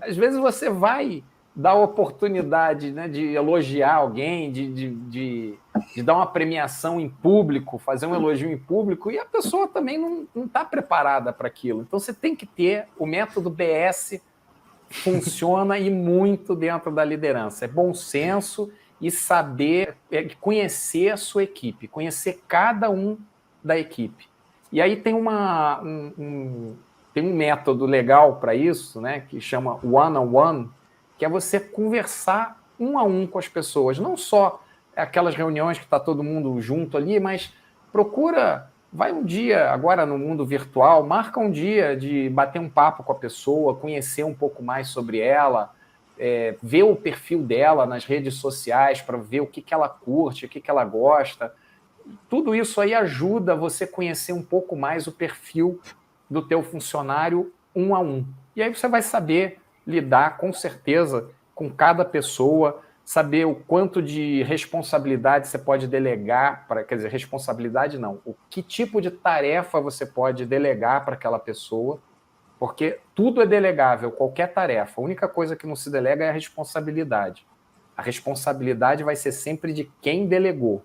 às vezes você vai dar a oportunidade, né, de elogiar alguém, de dar uma premiação em público, fazer um elogio em público, e a pessoa também não está preparada para aquilo. Então você tem que ter o método BS, funciona e muito dentro da liderança. É bom senso e saber, conhecer a sua equipe, conhecer cada um da equipe. E aí tem tem um método legal para isso, né, que chama one-on-one, que é você conversar um a um com as pessoas. Não só aquelas reuniões que está todo mundo junto ali, mas vai um dia, agora no mundo virtual, marca um dia de bater um papo com a pessoa, conhecer um pouco mais sobre ela, ver o perfil dela nas redes sociais para ver o que ela curte, o que ela gosta. Tudo isso aí ajuda você a conhecer um pouco mais o perfil do teu funcionário um a um. E aí você vai saber lidar, com certeza, com cada pessoa, saber o quanto de responsabilidade você pode delegar, responsabilidade não, que tipo de tarefa você pode delegar para aquela pessoa, porque tudo é delegável, qualquer tarefa. A única coisa que não se delega é a responsabilidade. A responsabilidade vai ser sempre de quem delegou,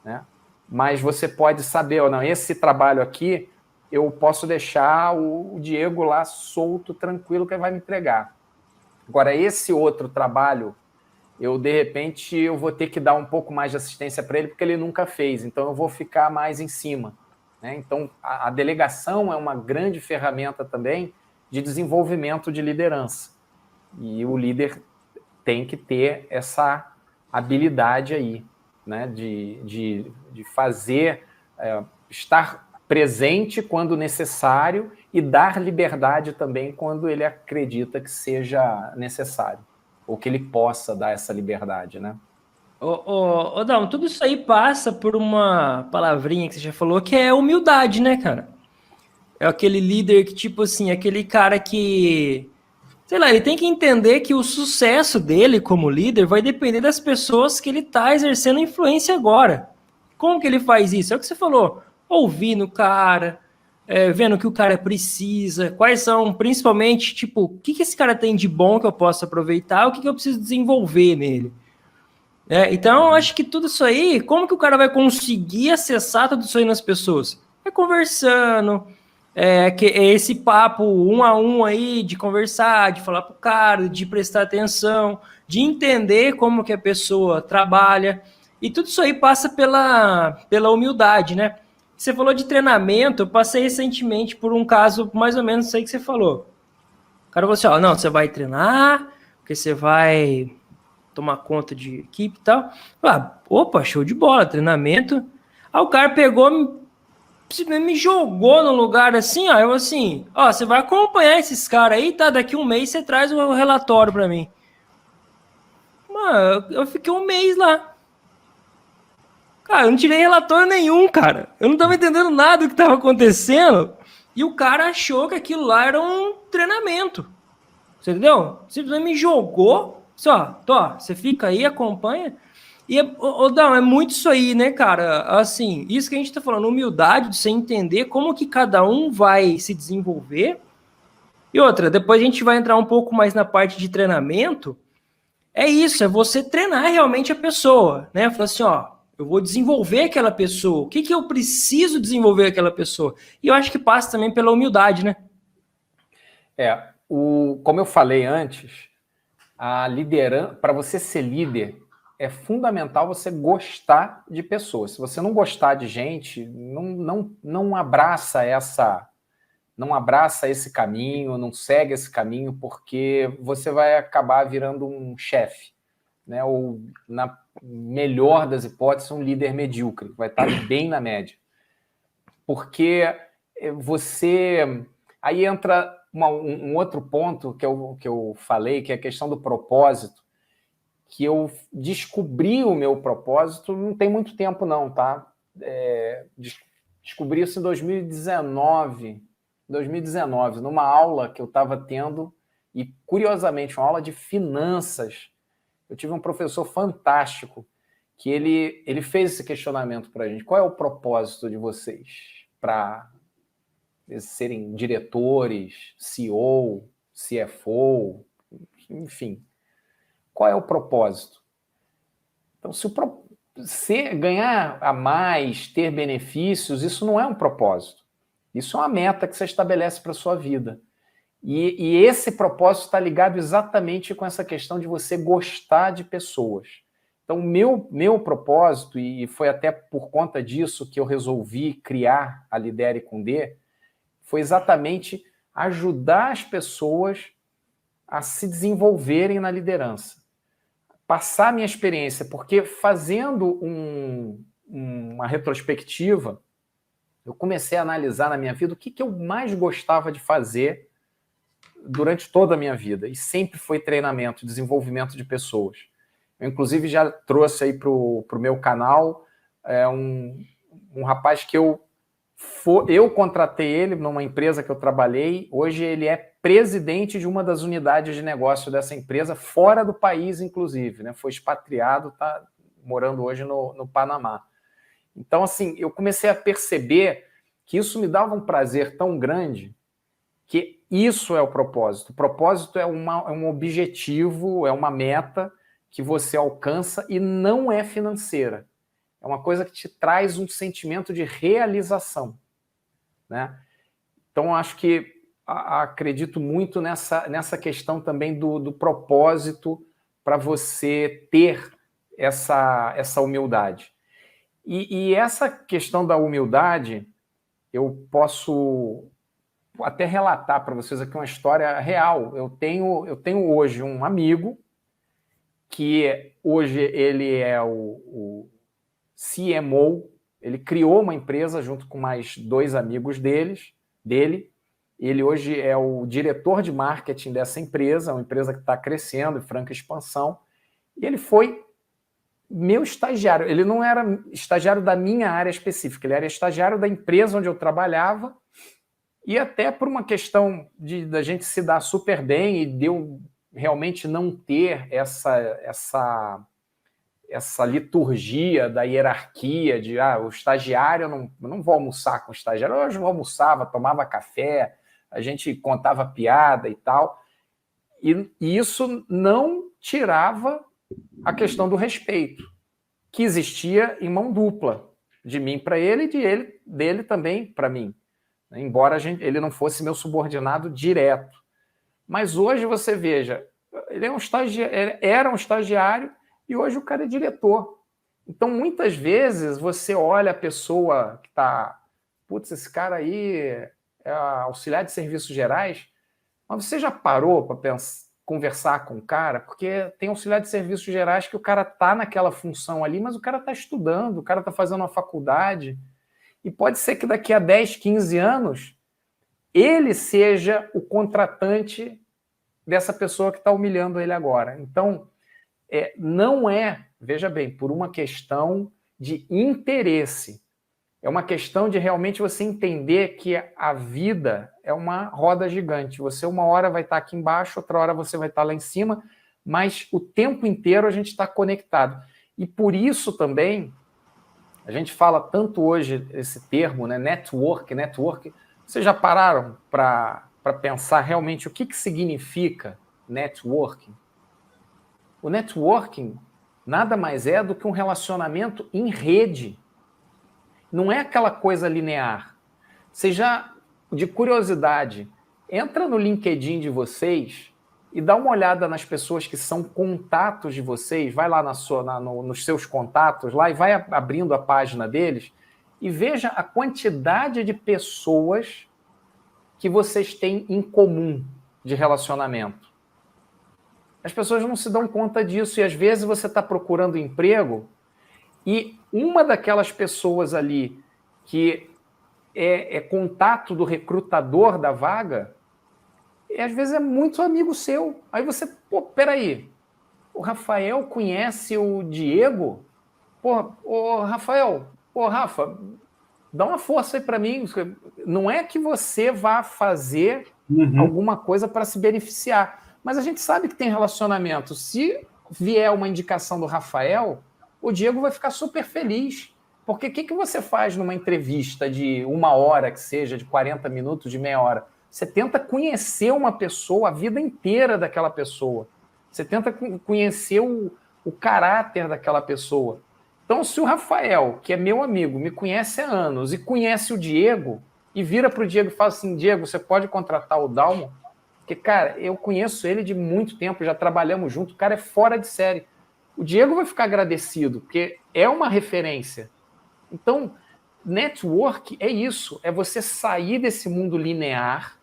né? Mas você pode saber, ou não, esse trabalho aqui, eu posso deixar o Diego lá solto, tranquilo, que ele vai me entregar. Agora, esse outro trabalho, de repente, eu vou ter que dar um pouco mais de assistência para ele, porque ele nunca fez, então eu vou ficar mais em cima, né? Então, a delegação é uma grande ferramenta também de desenvolvimento de liderança. E o líder tem que ter essa habilidade aí, né, de fazer, estar presente quando necessário e dar liberdade também quando ele acredita que seja necessário, ou que ele possa dar essa liberdade, né? Ô, Dão, tudo isso aí passa por uma palavrinha que você já falou, que é humildade, né, cara? É aquele líder que, tipo assim, aquele cara que, sei lá, ele tem que entender que o sucesso dele como líder vai depender das pessoas que ele tá exercendo influência agora. Como que ele faz isso? É o que você falou, ouvindo o cara, vendo o que o cara precisa, quais são, principalmente, tipo, o que esse cara tem de bom que eu posso aproveitar, o que eu preciso desenvolver nele. Então, eu acho que tudo isso aí, como que o cara vai conseguir acessar tudo isso aí nas pessoas? É conversando, é esse papo um a um aí, de conversar, de falar pro cara, de prestar atenção, de entender como que a pessoa trabalha. E tudo isso aí passa pela humildade, né? Você falou de treinamento, eu passei recentemente por um caso mais ou menos isso aí que você falou. O cara falou assim, ó, não, você vai treinar, porque você vai tomar conta de equipe e tal. Opa, show de bola, treinamento. Aí o cara pegou, me jogou no lugar assim, ó. Eu assim, ó, você vai acompanhar esses caras aí, tá? Daqui um mês você traz o relatório pra mim. Mano, eu fiquei um mês lá. Cara, eu não tirei relatório nenhum, cara. Eu não tava entendendo nada do que tava acontecendo. E o cara achou que aquilo lá era um treinamento. Você entendeu? Simplesmente me jogou. Só, você fica aí, acompanha. E, Dão, é muito isso aí, né, cara? Assim, isso que a gente tá falando, humildade, de você entender como que cada um vai se desenvolver. E outra, depois a gente vai entrar um pouco mais na parte de treinamento. É isso, é você treinar realmente a pessoa, né? Falar assim, ó, eu vou desenvolver aquela pessoa. O que eu preciso desenvolver aquela pessoa? E eu acho que passa também pela humildade, né? Como eu falei antes, a liderança, para você ser líder, é fundamental você gostar de pessoas. Se você não gostar de gente, não abraça esse caminho, não segue esse caminho, porque você vai acabar virando um chefe, né? Ou, na melhor das hipóteses, um líder medíocre, vai estar bem na média. Porque você... Aí entra um outro ponto que eu falei, que é a questão do propósito, que eu descobri o meu propósito não tem muito tempo não, tá? Descobri isso em 2019, numa aula que eu estava tendo, e curiosamente, uma aula de finanças. Eu tive um professor fantástico, que ele fez esse questionamento para a gente. Qual é o propósito de vocês para serem diretores, CEO, CFO, enfim? Qual é o propósito? Então, se ganhar a mais, ter benefícios, isso não é um propósito. Isso é uma meta que você estabelece para a sua vida. E esse propósito está ligado exatamente com essa questão de você gostar de pessoas. Então, meu propósito, e foi até por conta disso que eu resolvi criar a Lidere com D, foi exatamente ajudar as pessoas a se desenvolverem na liderança. Passar minha experiência, porque fazendo uma retrospectiva, eu comecei a analisar na minha vida o que eu mais gostava de fazer durante toda a minha vida, e sempre foi treinamento, desenvolvimento de pessoas. Eu, inclusive, já trouxe aí para o meu canal um rapaz que eu contratei ele numa empresa que eu trabalhei. Hoje ele é presidente de uma das unidades de negócio dessa empresa, fora do país, inclusive, né? Foi expatriado, está morando hoje no Panamá. Então, assim, eu comecei a perceber que isso me dava um prazer tão grande, que isso é o propósito. O propósito é um objetivo, é uma meta que você alcança e não é financeira. É uma coisa que te traz um sentimento de realização, né? Então, acho que acredito muito nessa questão também do propósito para você ter essa humildade. E essa questão da humildade, eu posso até relatar para vocês aqui uma história real. Eu tenho hoje um amigo que hoje ele é o CMO Ele criou uma empresa junto com mais 2 amigos dele. Ele hoje é o diretor de marketing dessa empresa, uma empresa que está crescendo, em franca expansão. E ele foi meu estagiário. Ele não era estagiário da minha área específica, ele era estagiário da empresa onde eu trabalhava, e até por uma questão da gente se dar super bem e de eu realmente não ter essa liturgia da hierarquia de o estagiário, eu não vou almoçar com o estagiário. Eu almoçava, tomava café, a gente contava piada e tal, e isso não tirava a questão do respeito, que existia em mão dupla, de mim para ele e dele também para mim, embora ele não fosse meu subordinado direto. Mas hoje você veja, ele era um estagiário e hoje o cara é diretor. Então, muitas vezes, você olha a pessoa que está... Putz, esse cara aí é auxiliar de serviços gerais, mas você já parou para conversar com o cara? Porque tem auxiliar de serviços gerais que o cara está naquela função ali, mas o cara está estudando, o cara está fazendo uma faculdade, e pode ser que daqui a 10, 15 anos ele seja o contratante dessa pessoa que está humilhando ele agora. Então, não é, veja bem, por uma questão de interesse. É uma questão de realmente você entender que a vida é uma roda gigante. Você uma hora vai estar aqui embaixo, outra hora você vai estar lá em cima, mas o tempo inteiro a gente está conectado. E por isso também, a gente fala tanto hoje esse termo, né, network. Vocês já pararam para pensar realmente o que significa networking? O networking nada mais é do que um relacionamento em rede. Não é aquela coisa linear. Você já, de curiosidade, entra no LinkedIn de vocês e dá uma olhada nas pessoas que são contatos de vocês, vai lá nos seus contatos lá e vai abrindo a página deles e veja a quantidade de pessoas que vocês têm em comum de relacionamento. As pessoas não se dão conta disso e às vezes você está procurando emprego e uma daquelas pessoas ali que é contato do recrutador da vaga, às vezes é muito amigo seu. Aí você, peraí, o Rafael conhece o Diego? Rafael, Rafa, dá uma força aí para mim. Não é que você vá fazer alguma coisa para se beneficiar, mas a gente sabe que tem relacionamento. Se vier uma indicação do Rafael, o Diego vai ficar super feliz. Porque o que você faz numa entrevista de 1 hora, que seja, de 40 minutos, de meia hora? Você tenta conhecer uma pessoa, a vida inteira daquela pessoa. Você tenta conhecer o caráter daquela pessoa. Então, se o Rafael, que é meu amigo, me conhece há anos e conhece o Diego, e vira para o Diego e fala assim, Diego, você pode contratar o Dalmo? Porque, cara, eu conheço ele de muito tempo, já trabalhamos junto, o cara é fora de série. O Diego vai ficar agradecido, porque é uma referência. Então, network é isso, é você sair desse mundo linear,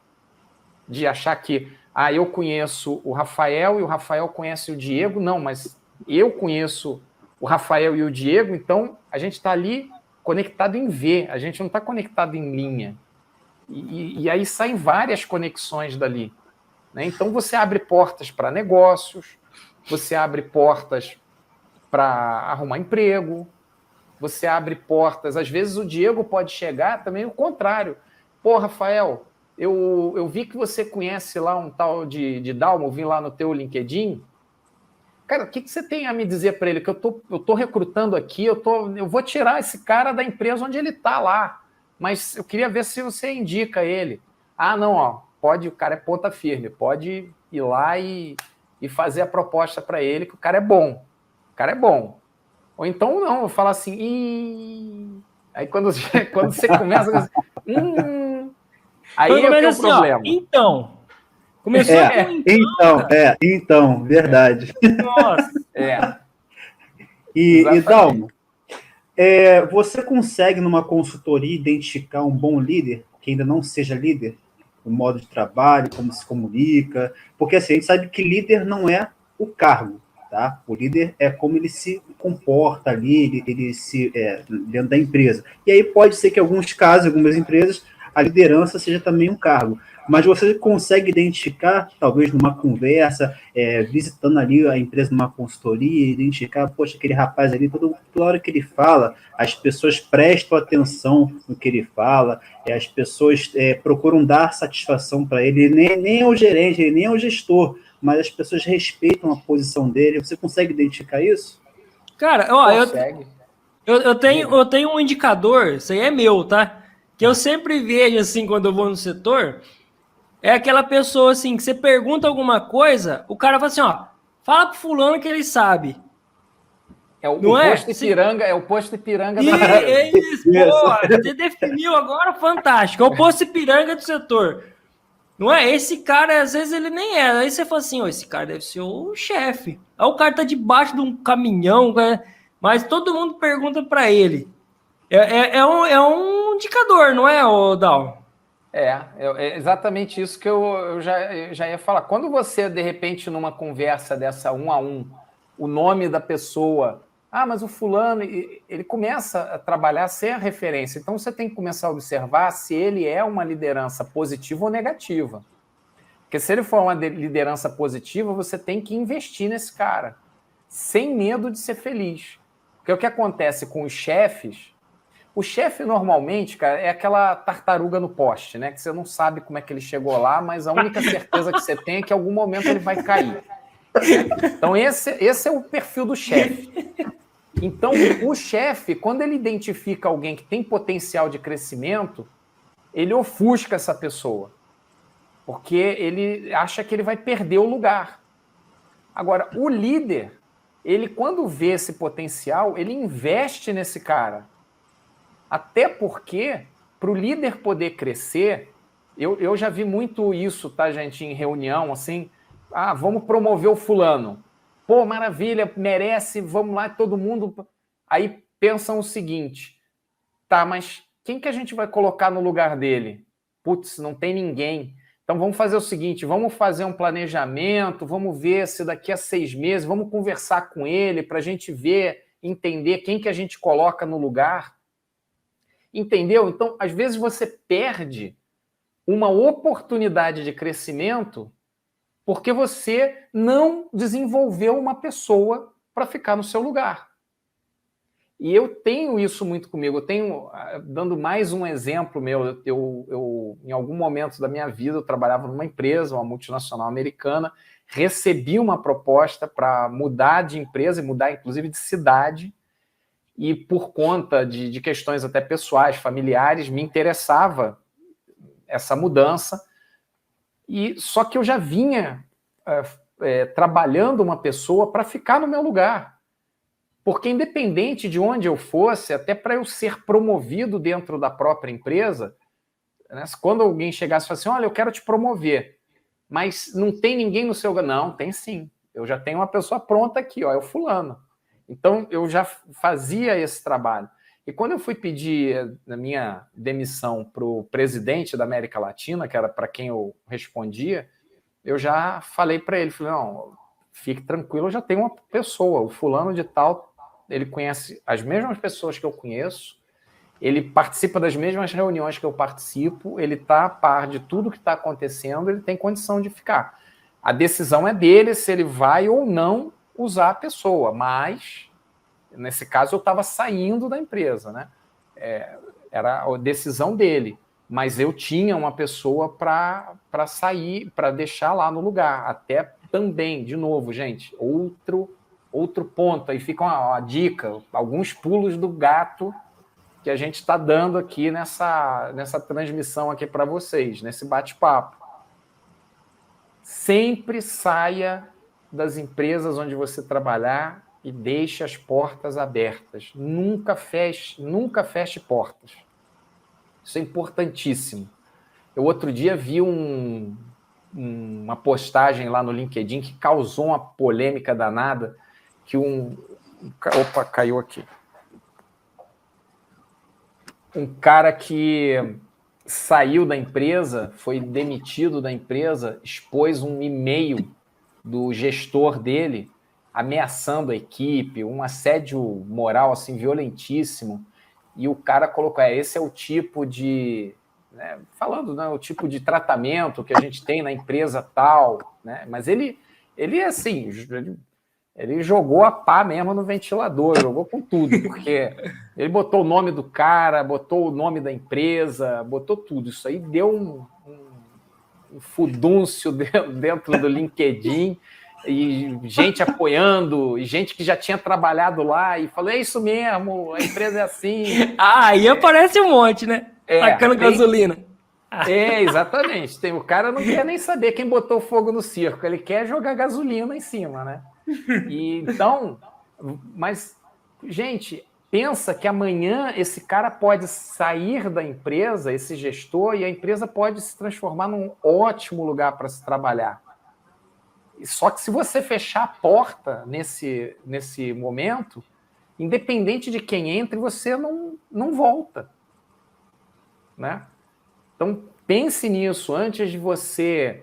de achar que eu conheço o Rafael e o Rafael conhece o Diego. Não, mas eu conheço o Rafael e o Diego, então a gente está ali conectado em V, a gente não está conectado em linha. E aí saem várias conexões dali. Né? Então você abre portas para negócios, você abre portas para arrumar emprego, você abre portas. Às vezes o Diego pode chegar também o contrário. Rafael, eu vi que você conhece lá um tal de Dalmo, vim lá no teu LinkedIn. Cara, o que você tem a me dizer para ele? Que eu tô recrutando aqui, eu vou tirar esse cara da empresa onde ele está lá, mas eu queria ver se você indica ele. Não, pode, o cara é ponta firme, pode ir lá e fazer a proposta para ele, que o cara é bom. O cara é bom. Ou então, não, eu falo assim, aí quando você começa aí é o problema. Então, começou então, verdade. Nossa. E Dalmo, você consegue numa consultoria identificar um bom líder, que ainda não seja líder, o modo de trabalho, como se comunica? Porque assim, a gente sabe que líder não é o cargo, tá? O líder é como ele se comporta ali, dentro da empresa. E aí pode ser que em alguns casos, algumas empresas, a liderança seja também um cargo. Mas você consegue identificar, talvez numa conversa, visitando ali a empresa numa consultoria, identificar, poxa, aquele rapaz ali, toda hora que ele fala, as pessoas prestam atenção no que ele fala, as pessoas procuram dar satisfação para ele, nem é o gerente, nem é o gestor, mas as pessoas respeitam a posição dele. Você consegue identificar isso? Cara, ó, eu tenho um indicador, isso aí é meu, tá? Que eu sempre vejo, assim, quando eu vou no setor, é aquela pessoa, assim, que você pergunta alguma coisa, o cara fala assim, ó, fala pro fulano que ele sabe. É o Não posto Ipiranga, é o posto Ipiranga da é isso, pô, você definiu agora, fantástico. É o posto Ipiranga do setor. Não é? Esse cara, às vezes, ele nem é. Aí você fala assim, ó, esse cara deve ser o chefe. Aí o cara tá debaixo de um caminhão, mas todo mundo pergunta pra ele. É um indicador, não é, ô Dal? É exatamente isso que eu já ia falar. Quando você, de repente, numa conversa dessa 1 a 1, o nome da pessoa... Ah, mas o fulano, ele começa a trabalhar sem a referência. Então, você tem que começar a observar se ele é uma liderança positiva ou negativa. Porque se ele for uma liderança positiva, você tem que investir nesse cara, sem medo de ser feliz. Porque o que acontece com os chefes... O chefe, normalmente, cara, é aquela tartaruga no poste, né? Que você não sabe como é que ele chegou lá, mas a única certeza que você tem é que em algum momento ele vai cair. Então, esse é o perfil do chefe. Então, o chefe, quando ele identifica alguém que tem potencial de crescimento, ele ofusca essa pessoa, porque ele acha que ele vai perder o lugar. Agora, o líder, ele quando vê esse potencial, ele investe nesse cara. Até porque, para o líder poder crescer, eu já vi muito isso, tá, gente, em reunião, assim, vamos promover o fulano. Pô, maravilha, merece, vamos lá, todo mundo... Aí pensam o seguinte, tá, mas quem que a gente vai colocar no lugar dele? Putz, não tem ninguém. Então vamos fazer o seguinte, vamos fazer um planejamento, vamos ver se daqui a 6 meses, vamos conversar com ele para a gente ver, entender quem que a gente coloca no lugar. Entendeu? Então, às vezes você perde uma oportunidade de crescimento porque você não desenvolveu uma pessoa para ficar no seu lugar. E eu tenho isso muito comigo. Eu tenho, dando mais um exemplo meu, eu em algum momento da minha vida, eu trabalhava numa empresa, uma multinacional americana, recebi uma proposta para mudar de empresa e mudar, inclusive, de cidade, e por conta de questões até pessoais, familiares, me interessava essa mudança. E só que eu já vinha trabalhando uma pessoa para ficar no meu lugar. Porque independente de onde eu fosse, até para eu ser promovido dentro da própria empresa, né, quando alguém chegasse e falasse assim, olha, eu quero te promover, mas não tem ninguém no seu lugar. Não, tem sim. Eu já tenho uma pessoa pronta aqui, ó, é o fulano. Então, eu já fazia esse trabalho. E quando eu fui pedir a minha demissão para o presidente da América Latina, que era para quem eu respondia, eu já falei para ele, falei, não, fique tranquilo, eu já tenho uma pessoa, o fulano de tal, ele conhece as mesmas pessoas que eu conheço, ele participa das mesmas reuniões que eu participo, ele está a par de tudo que está acontecendo, ele tem condição de ficar. A decisão é dele se ele vai ou não usar a pessoa, mas nesse caso eu estava saindo da empresa, né? Era a decisão dele, mas eu tinha uma pessoa para sair, para deixar lá no lugar, até também, de novo, gente, outro ponto, aí fica uma dica, alguns pulos do gato que a gente está dando aqui nessa transmissão aqui para vocês, nesse bate-papo. Sempre saia das empresas onde você trabalhar e deixe as portas abertas. Nunca feche portas. Isso é importantíssimo. Eu outro dia vi uma postagem lá no LinkedIn que causou uma polêmica danada, que opa, caiu aqui. Um cara que saiu da empresa, foi demitido da empresa, expôs um e-mail do gestor dele, ameaçando a equipe, um assédio moral assim, violentíssimo, e o cara colocou, esse é o tipo de... Né, falando, né, o tipo de tratamento que a gente tem na empresa tal, né? Mas ele assim, ele jogou a pá mesmo no ventilador, jogou com tudo, porque ele botou o nome do cara, botou o nome da empresa, botou tudo. Isso aí deu um furdúncio dentro do LinkedIn, e gente apoiando, e gente que já tinha trabalhado lá, e falou, é isso mesmo, a empresa é assim. Aí aparece um monte, né? Tacando gasolina. Exatamente. O cara não quer nem saber quem botou fogo no circo, ele quer jogar gasolina em cima, né? E então, mas, gente, pensa que amanhã esse cara pode sair da empresa, esse gestor, e a empresa pode se transformar num ótimo lugar para se trabalhar. Só que se você fechar a porta nesse momento, independente de quem entre, você não volta, né? Então, pense nisso antes de você...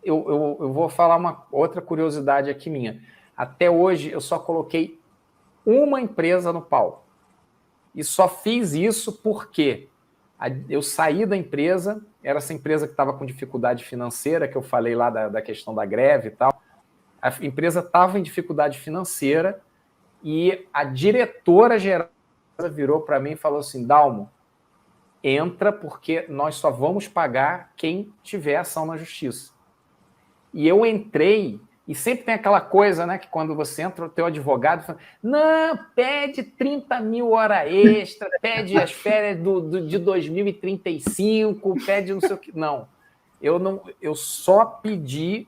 eu vou falar uma outra curiosidade aqui minha. Até hoje, eu só coloquei uma empresa no pau. E só fiz isso porque eu saí da empresa, era essa empresa que estava com dificuldade financeira, que eu falei lá da questão da greve e tal. A empresa estava em dificuldade financeira e a diretora geral virou para mim e falou assim, Dalmo, entra porque nós só vamos pagar quem tiver ação na justiça. E eu entrei, e sempre tem aquela coisa, né, que quando você entra, o teu advogado fala, não, pede 30 mil horas extra, pede as férias de 2035, pede não sei o que. Não, eu só pedi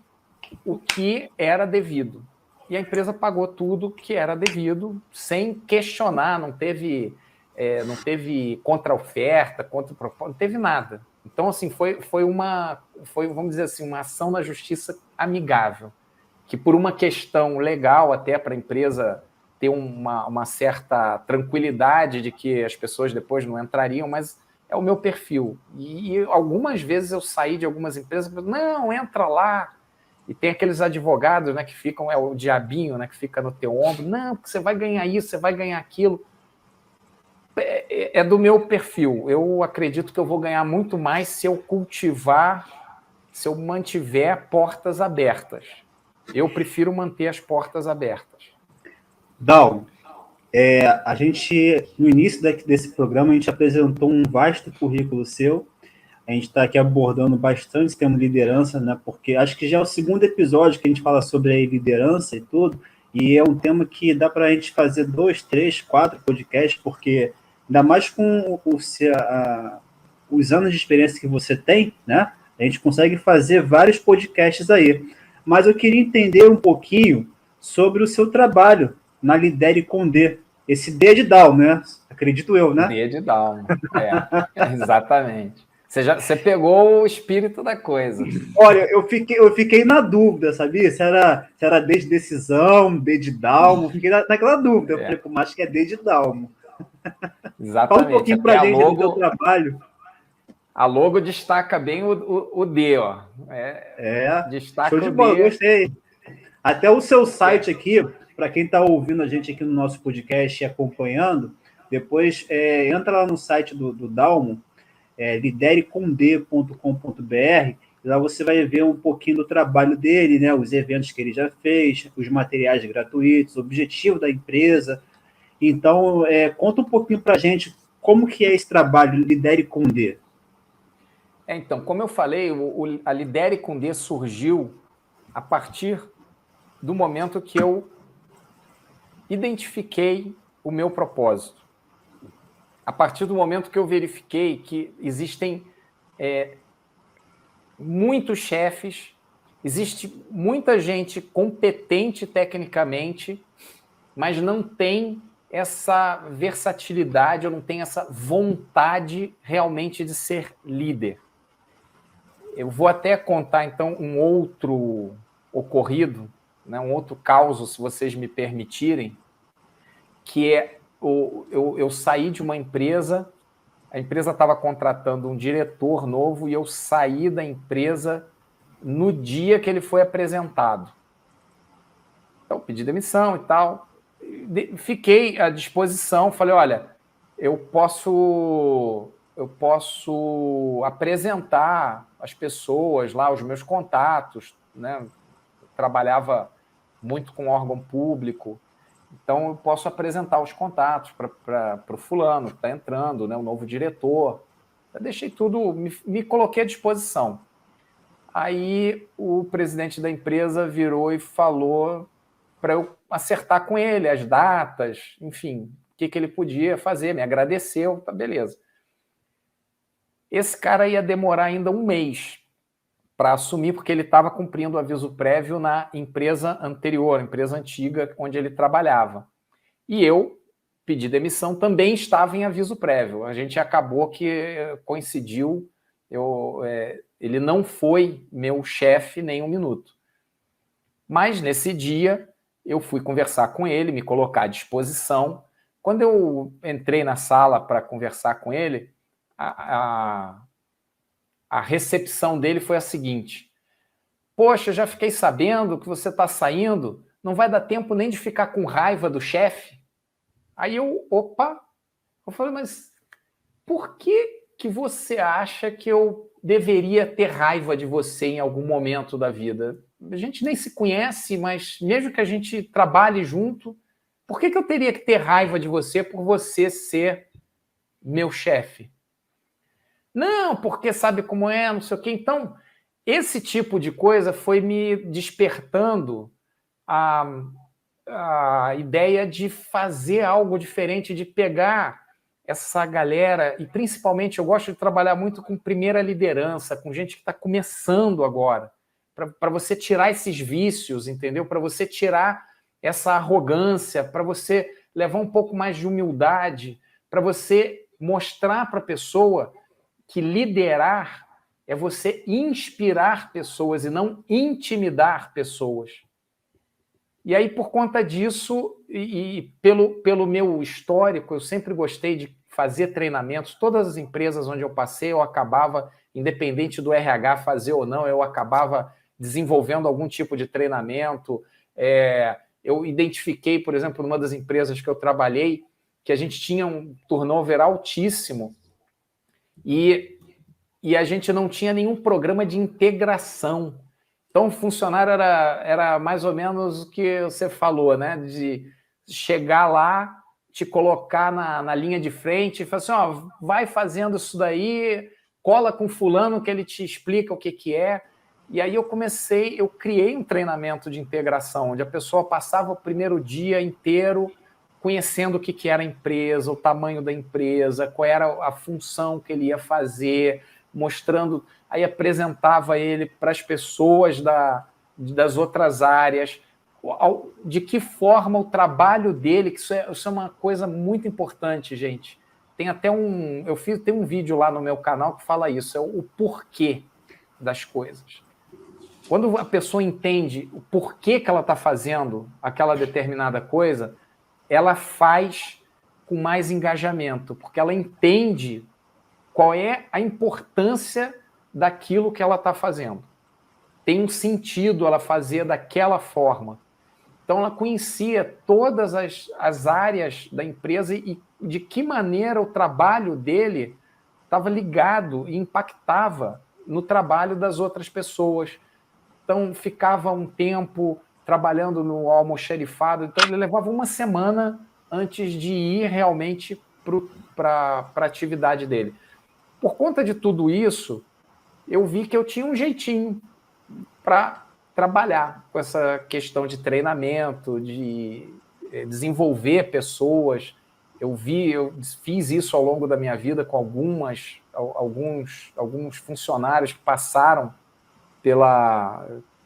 o que era devido. E a empresa pagou tudo que era devido, sem questionar, não teve contra-oferta, contra-proposta, não teve nada. Então, assim, foi, vamos dizer assim, uma ação na justiça amigável, que por uma questão legal até para a empresa ter uma certa tranquilidade de que as pessoas depois não entrariam, mas é o meu perfil. E algumas vezes eu saí de algumas empresas, não, entra lá, e tem aqueles advogados, né, que ficam, o diabinho, né, que fica no teu ombro, não, porque você vai ganhar isso, você vai ganhar aquilo. É do meu perfil. Eu acredito que eu vou ganhar muito mais se eu mantiver portas abertas. Eu prefiro manter as portas abertas. Dal, a gente, no início desse programa, a gente apresentou um vasto currículo seu. A gente está aqui abordando bastante esse tema de liderança, né? Porque acho que já é o segundo episódio que a gente fala sobre a liderança e tudo, e é um tema que dá para a gente fazer 2, 3, 4 podcasts, porque ainda mais com os anos de experiência que você tem, né? A gente consegue fazer vários podcasts aí. Mas eu queria entender um pouquinho sobre o seu trabalho na Lidere com D. Esse D é de Dal, né? Acredito eu, né? D é de Dal, exatamente. Você pegou o espírito da coisa. Olha, eu fiquei na dúvida, sabia? Se era D de decisão, D de Dalmo. Fiquei naquela dúvida. Eu falei, pô, mas acho que é D de Dalmo. Exatamente. Fala um pouquinho pra gente do teu trabalho. A logo destaca bem o D, ó. Destaca show de bola, gostei. Até o seu site aqui, para quem está ouvindo a gente aqui no nosso podcast e acompanhando, depois entra lá no site do Dalmo, liderecomd.com.br, lá você vai ver um pouquinho do trabalho dele, né, os eventos que ele já fez, os materiais gratuitos, o objetivo da empresa. Então, conta um pouquinho para a gente como que é esse trabalho, Lidere com D. Então, como eu falei, a Lidere com D surgiu a partir do momento que eu identifiquei o meu propósito. A partir do momento que eu verifiquei que existem muitos chefes, existe muita gente competente tecnicamente, mas não tem essa versatilidade, ou não tem essa vontade realmente de ser líder. Eu vou até contar, então, um outro ocorrido, né, um outro caso, se vocês me permitirem, que é eu saí de uma empresa, a empresa estava contratando um diretor novo e eu saí da empresa no dia que ele foi apresentado. Então, pedi demissão e tal. Fiquei à disposição, falei, olha, eu posso apresentar as pessoas lá, os meus contatos, né? Eu trabalhava muito com órgão público, então eu posso apresentar os contatos para o fulano que está entrando, né? O novo diretor. Eu deixei tudo, me coloquei à disposição. Aí o presidente da empresa virou e falou para eu acertar com ele as datas, enfim, o que ele podia fazer, me agradeceu, tá beleza. Esse cara ia demorar ainda um mês para assumir, porque ele estava cumprindo o aviso prévio na empresa anterior, a empresa antiga onde ele trabalhava. E eu pedi demissão, também estava em aviso prévio. A gente acabou que coincidiu, ele não foi meu chefe nem um minuto. Mas nesse dia eu fui conversar com ele, me colocar à disposição. Quando eu entrei na sala para conversar com ele, a recepção dele foi a seguinte: poxa, já fiquei sabendo que você está saindo, não vai dar tempo nem de ficar com raiva do chefe? Aí eu falei, mas por que você acha que eu deveria ter raiva de você em algum momento da vida? A gente nem se conhece, mas mesmo que a gente trabalhe junto, por que eu teria que ter raiva de você por você ser meu chefe? Não, porque sabe como é, não sei o quê. Então, esse tipo de coisa foi me despertando a ideia de fazer algo diferente, de pegar essa galera, e principalmente eu gosto de trabalhar muito com primeira liderança, com gente que está começando agora, para você tirar esses vícios, entendeu? Para você tirar essa arrogância, para você levar um pouco mais de humildade, para você mostrar para a pessoa que liderar é você inspirar pessoas e não intimidar pessoas. E aí, por conta disso, e pelo meu histórico, eu sempre gostei de fazer treinamentos. Todas as empresas onde eu passei, eu acabava, independente do RH fazer ou não, eu acabava desenvolvendo algum tipo de treinamento. Eu identifiquei, por exemplo, numa das empresas que eu trabalhei, que a gente tinha um turnover altíssimo e a gente não tinha nenhum programa de integração. Então, o funcionário era mais ou menos o que você falou, né? De chegar lá, te colocar na linha de frente e falar assim, ó, vai fazendo isso daí, cola com fulano que ele te explica o que é. E aí eu criei um treinamento de integração, onde a pessoa passava o primeiro dia inteiro conhecendo o que era a empresa, o tamanho da empresa, qual era a função que ele ia fazer, mostrando, aí apresentava ele para as pessoas das outras áreas, de que forma o trabalho dele, que isso é uma coisa muito importante, gente. Tem até tem um vídeo lá no meu canal que fala isso, é o porquê das coisas. Quando a pessoa entende o porquê que ela está fazendo aquela determinada coisa, ela faz com mais engajamento, porque ela entende qual é a importância daquilo que ela está fazendo. Tem um sentido ela fazer daquela forma. Então, ela conhecia todas as áreas da empresa e de que maneira o trabalho dele estava ligado e impactava no trabalho das outras pessoas. Então, ficava um tempo trabalhando no almoxerifado. Então, ele levava uma semana antes de ir realmente para a atividade dele. Por conta de tudo isso, eu vi que eu tinha um jeitinho para trabalhar com essa questão de treinamento, de desenvolver pessoas. Eu fiz isso ao longo da minha vida com alguns funcionários que passaram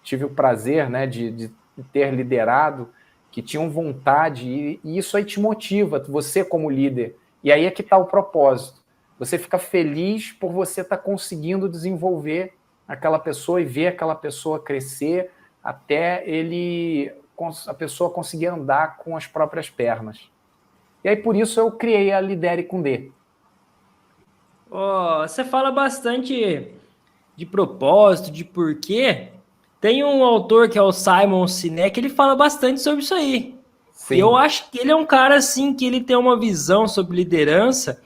tive o prazer, né, de ter liderado, que tinham vontade, e isso aí te motiva, você como líder. E aí é que está o propósito. Você fica feliz por você estar conseguindo desenvolver aquela pessoa e ver aquela pessoa crescer até a pessoa conseguir andar com as próprias pernas. E aí, por isso, eu criei a Lidere com D. Você fala bastante de propósito, de porquê, Tem um autor que é o Simon Sinek, ele fala bastante sobre isso aí. Sim. E eu acho que ele é um cara assim que ele tem uma visão sobre liderança.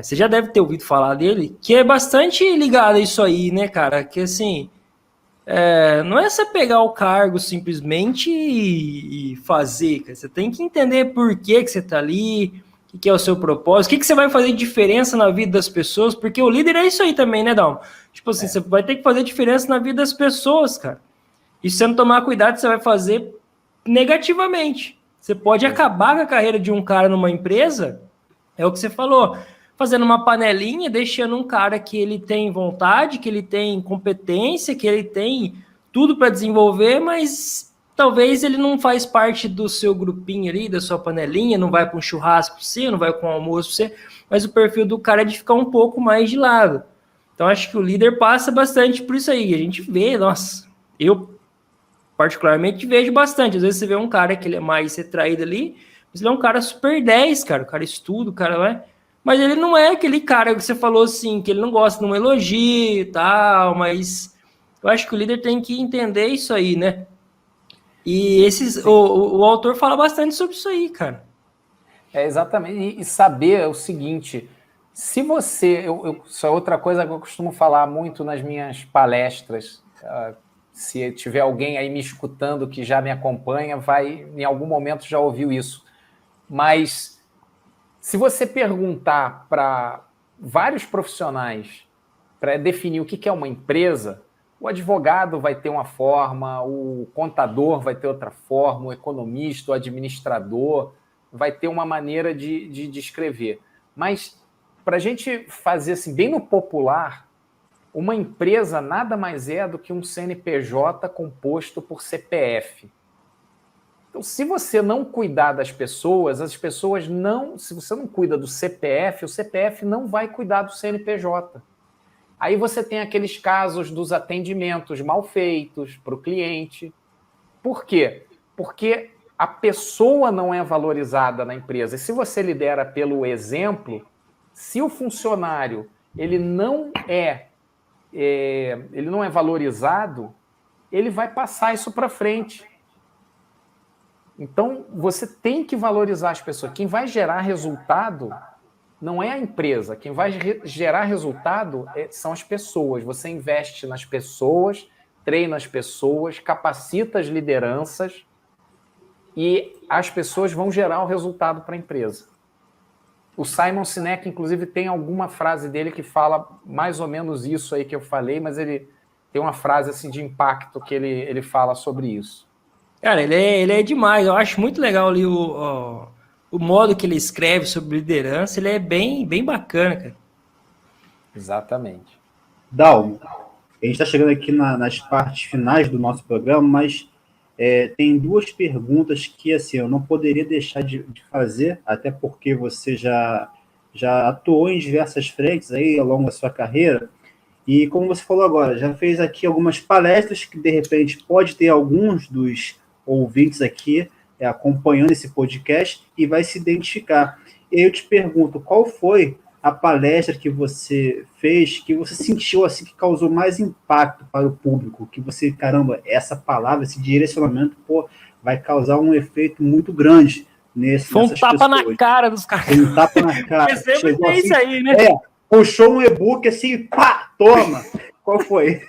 Você já deve ter ouvido falar dele, que é bastante ligado a isso aí, né, cara? Que assim, não é você pegar o cargo simplesmente e fazer, cara. Você tem que entender por que você tá ali, o que é o seu propósito, o que você vai fazer de diferença na vida das pessoas, porque o líder é isso aí também, né, Dalmo? Tipo assim, você vai ter que fazer diferença na vida das pessoas, cara. E se você não tomar cuidado, você vai fazer negativamente. Você pode acabar com a carreira de um cara numa empresa, é o que você falou, fazendo uma panelinha, deixando um cara que ele tem vontade, que ele tem competência, que ele tem tudo para desenvolver, mas talvez ele não faz parte do seu grupinho ali, da sua panelinha, não vai para um churrasco para você, não vai com um almoço para você, mas o perfil do cara é de ficar um pouco mais de lado. Então acho que o líder passa bastante por isso aí. A gente vê, nossa, eu particularmente vejo bastante. Às vezes você vê um cara que ele é mais retraído ali, mas ele é um cara super 10, cara. O cara estuda, o cara vai. Mas ele não é aquele cara que você falou assim, que ele não gosta de um elogio e tal, mas eu acho que o líder tem que entender isso aí, né? E o autor fala bastante sobre isso aí, cara. Exatamente. E saber o seguinte, se você... isso é outra coisa que eu costumo falar muito nas minhas palestras. Se tiver alguém aí me escutando que já me acompanha, vai, em algum momento já ouviu isso. Mas se você perguntar para vários profissionais para definir o que é uma empresa, o advogado vai ter uma forma, o contador vai ter outra forma, o economista, o administrador vai ter uma maneira de descrever. Mas para a gente fazer assim, bem no popular, uma empresa nada mais é do que um CNPJ composto por CPF. Então, se você não cuidar das pessoas, as pessoas não... Se você não cuida do CPF, o CPF não vai cuidar do CNPJ. Aí você tem aqueles casos dos atendimentos mal feitos para o cliente. Por quê? Porque a pessoa não é valorizada na empresa. E se você lidera pelo exemplo, se o funcionário ele não é valorizado, ele vai passar isso para frente. Então, você tem que valorizar as pessoas. Quem vai gerar resultado não é a empresa. Quem vai gerar resultado são as pessoas. Você investe nas pessoas, treina as pessoas, capacita as lideranças e as pessoas vão gerar o resultado para a empresa. O Simon Sinek, inclusive, tem alguma frase dele que fala mais ou menos isso aí que eu falei, mas ele tem uma frase assim, de impacto que ele fala sobre isso. Cara, ele é demais. Eu acho muito legal ali o modo que ele escreve sobre liderança. Ele é bem, bem bacana, cara. Exatamente. Dalmo, a gente está chegando aqui nas partes finais do nosso programa, mas tem duas perguntas que assim, eu não poderia deixar de fazer, até porque você já atuou em diversas frentes aí ao longo da sua carreira, e como você falou agora, já fez aqui algumas palestras que de repente pode ter alguns dos ouvintes aqui acompanhando esse podcast e vai se identificar. E aí eu te pergunto, qual foi a palestra que você fez, que você sentiu assim que causou mais impacto para o público, que você, caramba, essa palavra, esse direcionamento, vai causar um efeito muito grande Foi um tapa na cara dos caras. Foi um tapa na cara. Chegou assim, isso aí, né? Puxou um e-book assim, pá, toma. Qual foi?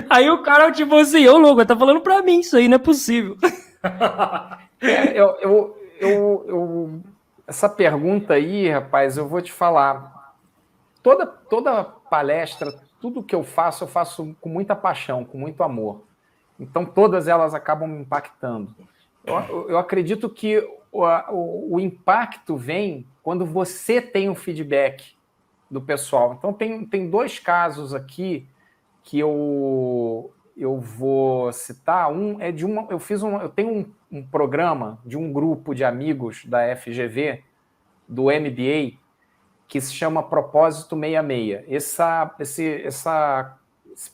Aí o cara, tipo assim, ô louco, tá falando pra mim isso aí, não é possível. Essa pergunta aí, rapaz, eu vou te falar. Toda palestra, tudo que eu faço com muita paixão, com muito amor. Então, todas elas acabam me impactando. Eu acredito que o impacto vem quando você tem um feedback do pessoal. Então, tem dois casos aqui que eu vou citar. Um é eu tenho um programa de um grupo de amigos da FGV, do MBA, que se chama Propósito 66. Esse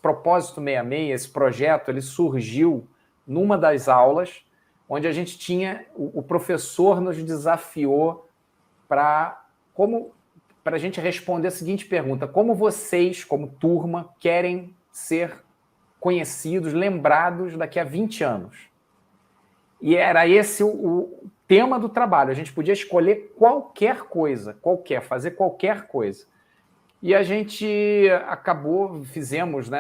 Propósito 66, esse projeto, ele surgiu numa das aulas, onde a gente tinha, o professor nos desafiou para a gente responder a seguinte pergunta: como vocês, como turma, querem ser conhecidos, lembrados daqui a 20 anos. E era esse o tema do trabalho. A gente podia escolher qualquer coisa, fazer qualquer coisa. E a gente fizemos, né?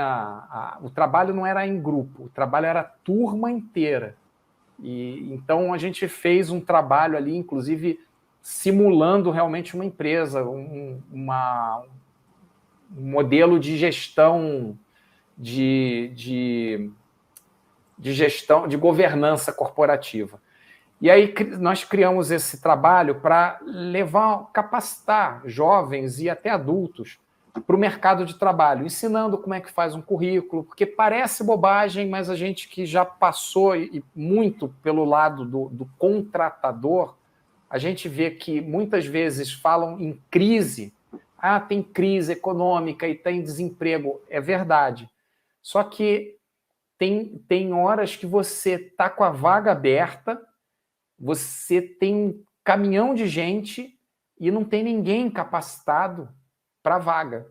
O trabalho não era em grupo, o trabalho era turma inteira. E então a gente fez um trabalho ali, inclusive simulando realmente uma empresa, um modelo de gestão, de gestão, de governança corporativa. E aí nós criamos esse trabalho para capacitar jovens e até adultos para o mercado de trabalho, ensinando como é que faz um currículo, porque parece bobagem, mas a gente que já passou muito pelo lado do contratador, a gente vê que muitas vezes falam em crise. Tem crise econômica e tem desemprego. É verdade. Só que tem horas que você está com a vaga aberta, você tem um caminhão de gente e não tem ninguém capacitado para a vaga.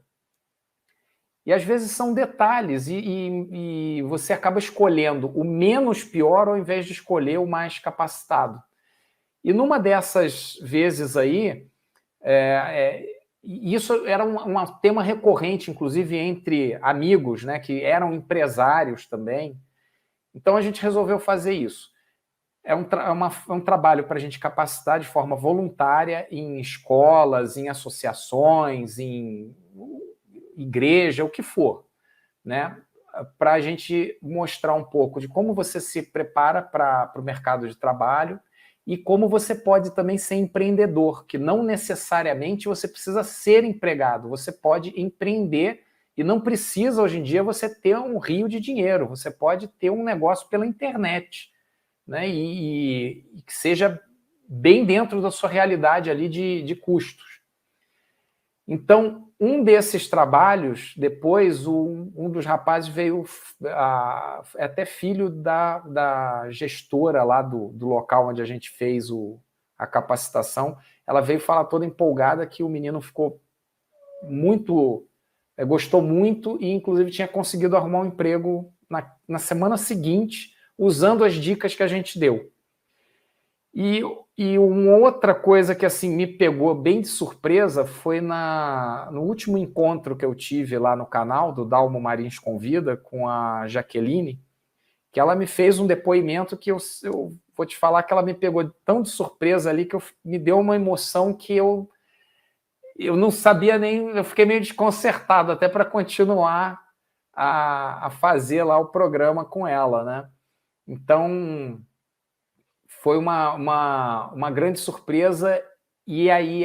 E às vezes são detalhes e você acaba escolhendo o menos pior ao invés de escolher o mais capacitado. E numa dessas vezes aí, isso era um tema recorrente, inclusive entre amigos, né, que eram empresários também. Então a gente resolveu fazer isso. É um trabalho para a gente capacitar de forma voluntária em escolas, em associações, em igreja, o que for, né? Para a gente mostrar um pouco de como você se prepara para o mercado de trabalho e como você pode também ser empreendedor, que não necessariamente você precisa ser empregado, você pode empreender e não precisa, hoje em dia, você ter um rio de dinheiro, você pode ter um negócio pela internet, né? E que seja bem dentro da sua realidade ali de custos. Então, um desses trabalhos, depois, um dos rapazes veio, é até filho da gestora lá do local onde a gente fez a capacitação, ela veio falar toda empolgada que o menino ficou gostou muito e, inclusive, tinha conseguido arrumar um emprego na semana seguinte, usando as dicas que a gente deu. E uma outra coisa que assim me pegou bem de surpresa foi no último encontro que eu tive lá no canal do Dalmo Marins Convida com a Jaqueline, que ela me fez um depoimento que eu vou te falar que ela me pegou tão de surpresa ali que me deu uma emoção que eu não sabia nem, eu fiquei meio desconcertado até para continuar a fazer lá o programa com ela, né? Então, foi uma grande surpresa e aí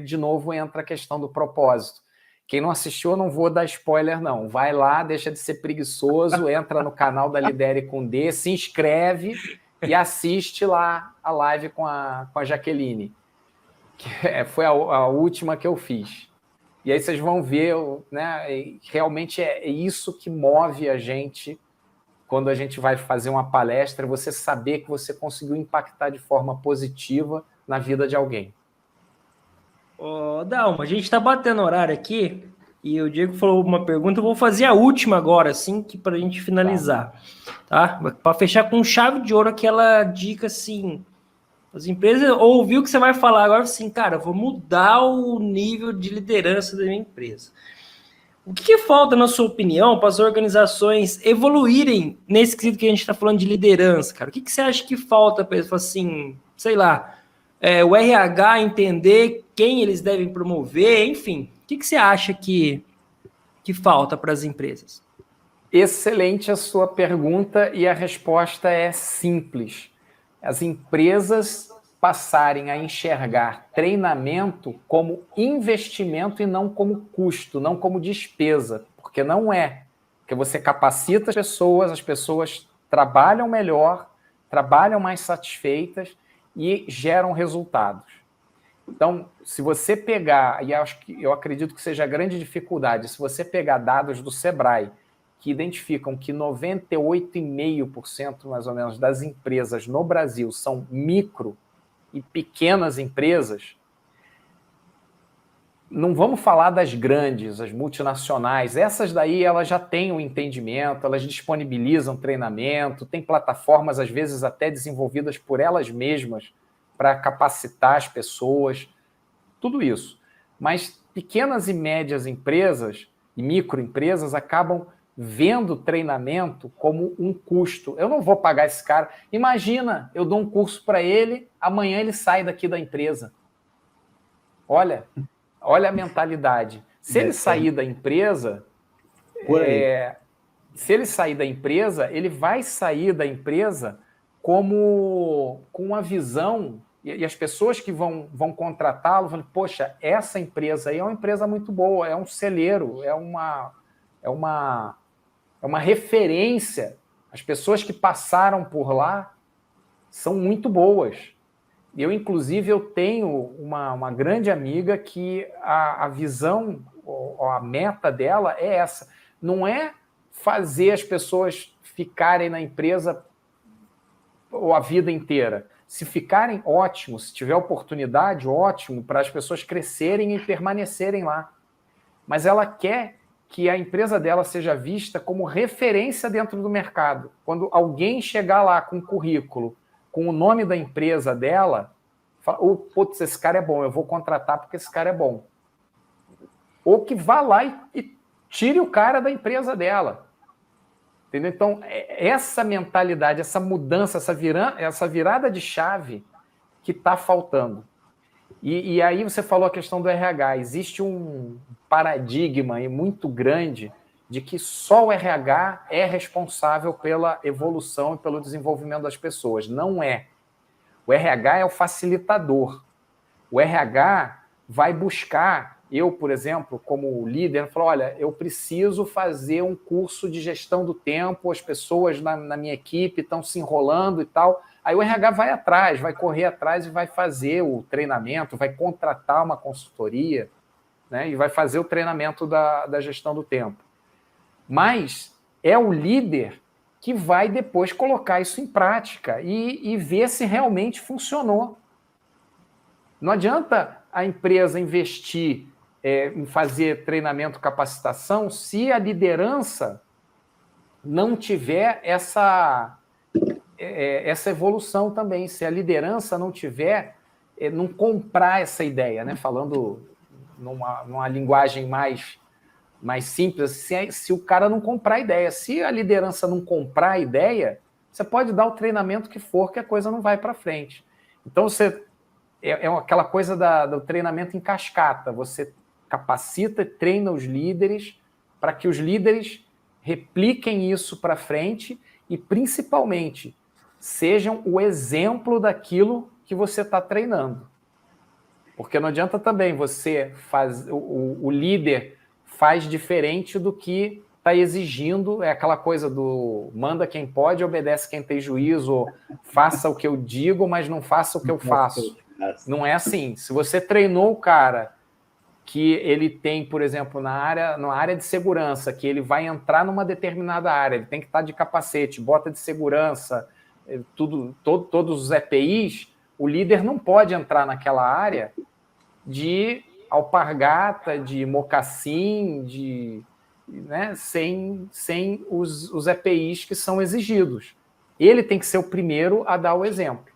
de novo entra a questão do propósito. Quem não assistiu, eu não vou dar spoiler, não. Vai lá, deixa de ser preguiçoso, entra no canal da Lidere com D, se inscreve e assiste lá a live com a Jaqueline, que foi a última que eu fiz. E aí vocês vão ver, né? Realmente é isso que move a gente quando a gente vai fazer uma palestra, você saber que você conseguiu impactar de forma positiva na vida de alguém. Dalma, a gente está batendo horário aqui e o Diego falou uma pergunta, eu vou fazer a última agora, assim, para a gente finalizar, tá? Para fechar com chave de ouro aquela dica, assim, as empresas ouviu o que você vai falar agora, assim, cara, eu vou mudar o nível de liderança da minha empresa. O que falta, na sua opinião, para as organizações evoluírem nesse quesito que a gente está falando de liderança, cara? O que você acha que falta para eles, assim, sei lá, o RH entender quem eles devem promover, enfim. O que você acha que falta para as empresas? Excelente a sua pergunta e a resposta é simples. As empresas passarem a enxergar treinamento como investimento e não como custo, não como despesa, porque não é. Porque você capacita as pessoas trabalham melhor, trabalham mais satisfeitas e geram resultados. Então, se você pegar, e eu acredito que seja a grande dificuldade, se você pegar dados do Sebrae, que identificam que 98,5% mais ou menos das empresas no Brasil são micro e pequenas empresas, Não vamos falar das grandes, as multinacionais. Essas daí elas já têm o entendimento, elas disponibilizam treinamento, tem plataformas, às vezes, até desenvolvidas por elas mesmas para capacitar as pessoas, tudo isso. Mas pequenas e médias empresas e microempresas acabam vendo treinamento como um custo. Eu não vou pagar esse cara. Imagina, eu dou um curso para ele, amanhã ele sai daqui da empresa. Olha a mentalidade. Se ele sair da empresa, ele vai sair da empresa com uma visão, e as pessoas que vão contratá-lo vão, poxa, essa empresa aí é uma empresa muito boa, é um celeiro, é uma referência. As pessoas que passaram por lá são muito boas. Eu, inclusive, tenho uma grande amiga que a visão, a meta dela é essa. Não é fazer as pessoas ficarem na empresa a vida inteira. Se ficarem, ótimo. Se tiver oportunidade, ótimo, para as pessoas crescerem e permanecerem lá. Mas ela quer que a empresa dela seja vista como referência dentro do mercado. Quando alguém chegar lá com um currículo, com o nome da empresa dela, fala, putz, esse cara é bom, eu vou contratar porque esse cara é bom. Ou que vá lá e tire o cara da empresa dela. Entendeu? Então, essa mentalidade, essa mudança, essa virada de chave que está faltando. E aí você falou a questão do RH. Existe um paradigma muito grande de que só o RH é responsável pela evolução e pelo desenvolvimento das pessoas. Não é. O RH é o facilitador. O RH vai buscar, eu, por exemplo, como líder, falo, olha, eu preciso fazer um curso de gestão do tempo, as pessoas na minha equipe estão se enrolando e tal. Aí o RH vai atrás, vai correr atrás e vai fazer o treinamento, vai contratar uma consultoria, né, e vai fazer o treinamento da gestão do tempo. Mas é o líder que vai depois colocar isso em prática e ver se realmente funcionou. Não adianta a empresa investir em fazer treinamento, capacitação, se a liderança não tiver essa evolução também, se a liderança não tiver, não comprar essa ideia, né? Falando numa linguagem mais simples, se o cara não comprar a ideia, se a liderança não comprar a ideia, você pode dar o treinamento que for, que a coisa não vai para frente. Então, aquela coisa do treinamento em cascata, você capacita e treina os líderes para que os líderes repliquem isso para frente e, principalmente, sejam o exemplo daquilo que você está treinando. Porque não adianta também você o líder faz diferente do que está exigindo, é aquela coisa do manda quem pode, obedece quem tem juízo, faça o que eu digo, mas não faça o que eu faço. Não é assim. Se você treinou o cara que ele tem, por exemplo, na área de segurança, que ele vai entrar numa determinada área, ele tem que estar de capacete, bota de segurança, todos os EPIs, o líder não pode entrar naquela área de alpargata, de mocassim, né, sem os EPIs que são exigidos. Ele tem que ser o primeiro a dar o exemplo.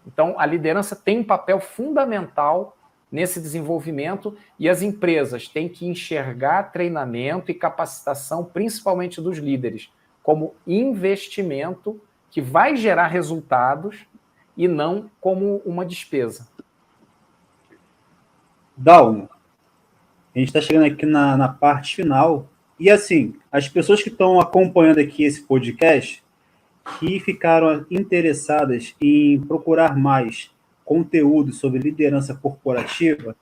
Então, a liderança tem um papel fundamental nesse desenvolvimento e as empresas têm que enxergar treinamento e capacitação, principalmente dos líderes, como investimento que vai gerar resultados e não como uma despesa. Dalmo, a gente está chegando aqui na parte final e, assim, as pessoas que estão acompanhando aqui esse podcast, que ficaram interessadas em procurar mais conteúdo sobre liderança corporativa,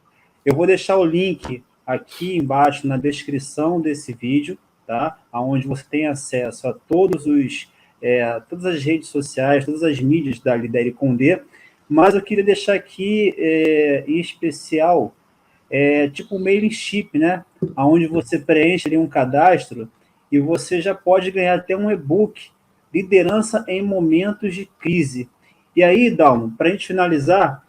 eu vou deixar o link aqui embaixo na descrição desse vídeo, tá? Onde você tem acesso a todas as redes sociais, todas as mídias da Lidere com D, mas eu queria deixar aqui em especial tipo um mailing ship, né? Onde você preenche ali um cadastro e você já pode ganhar até um e-book, Liderança em Momentos de Crise. E aí, Dalmo, para a gente finalizar,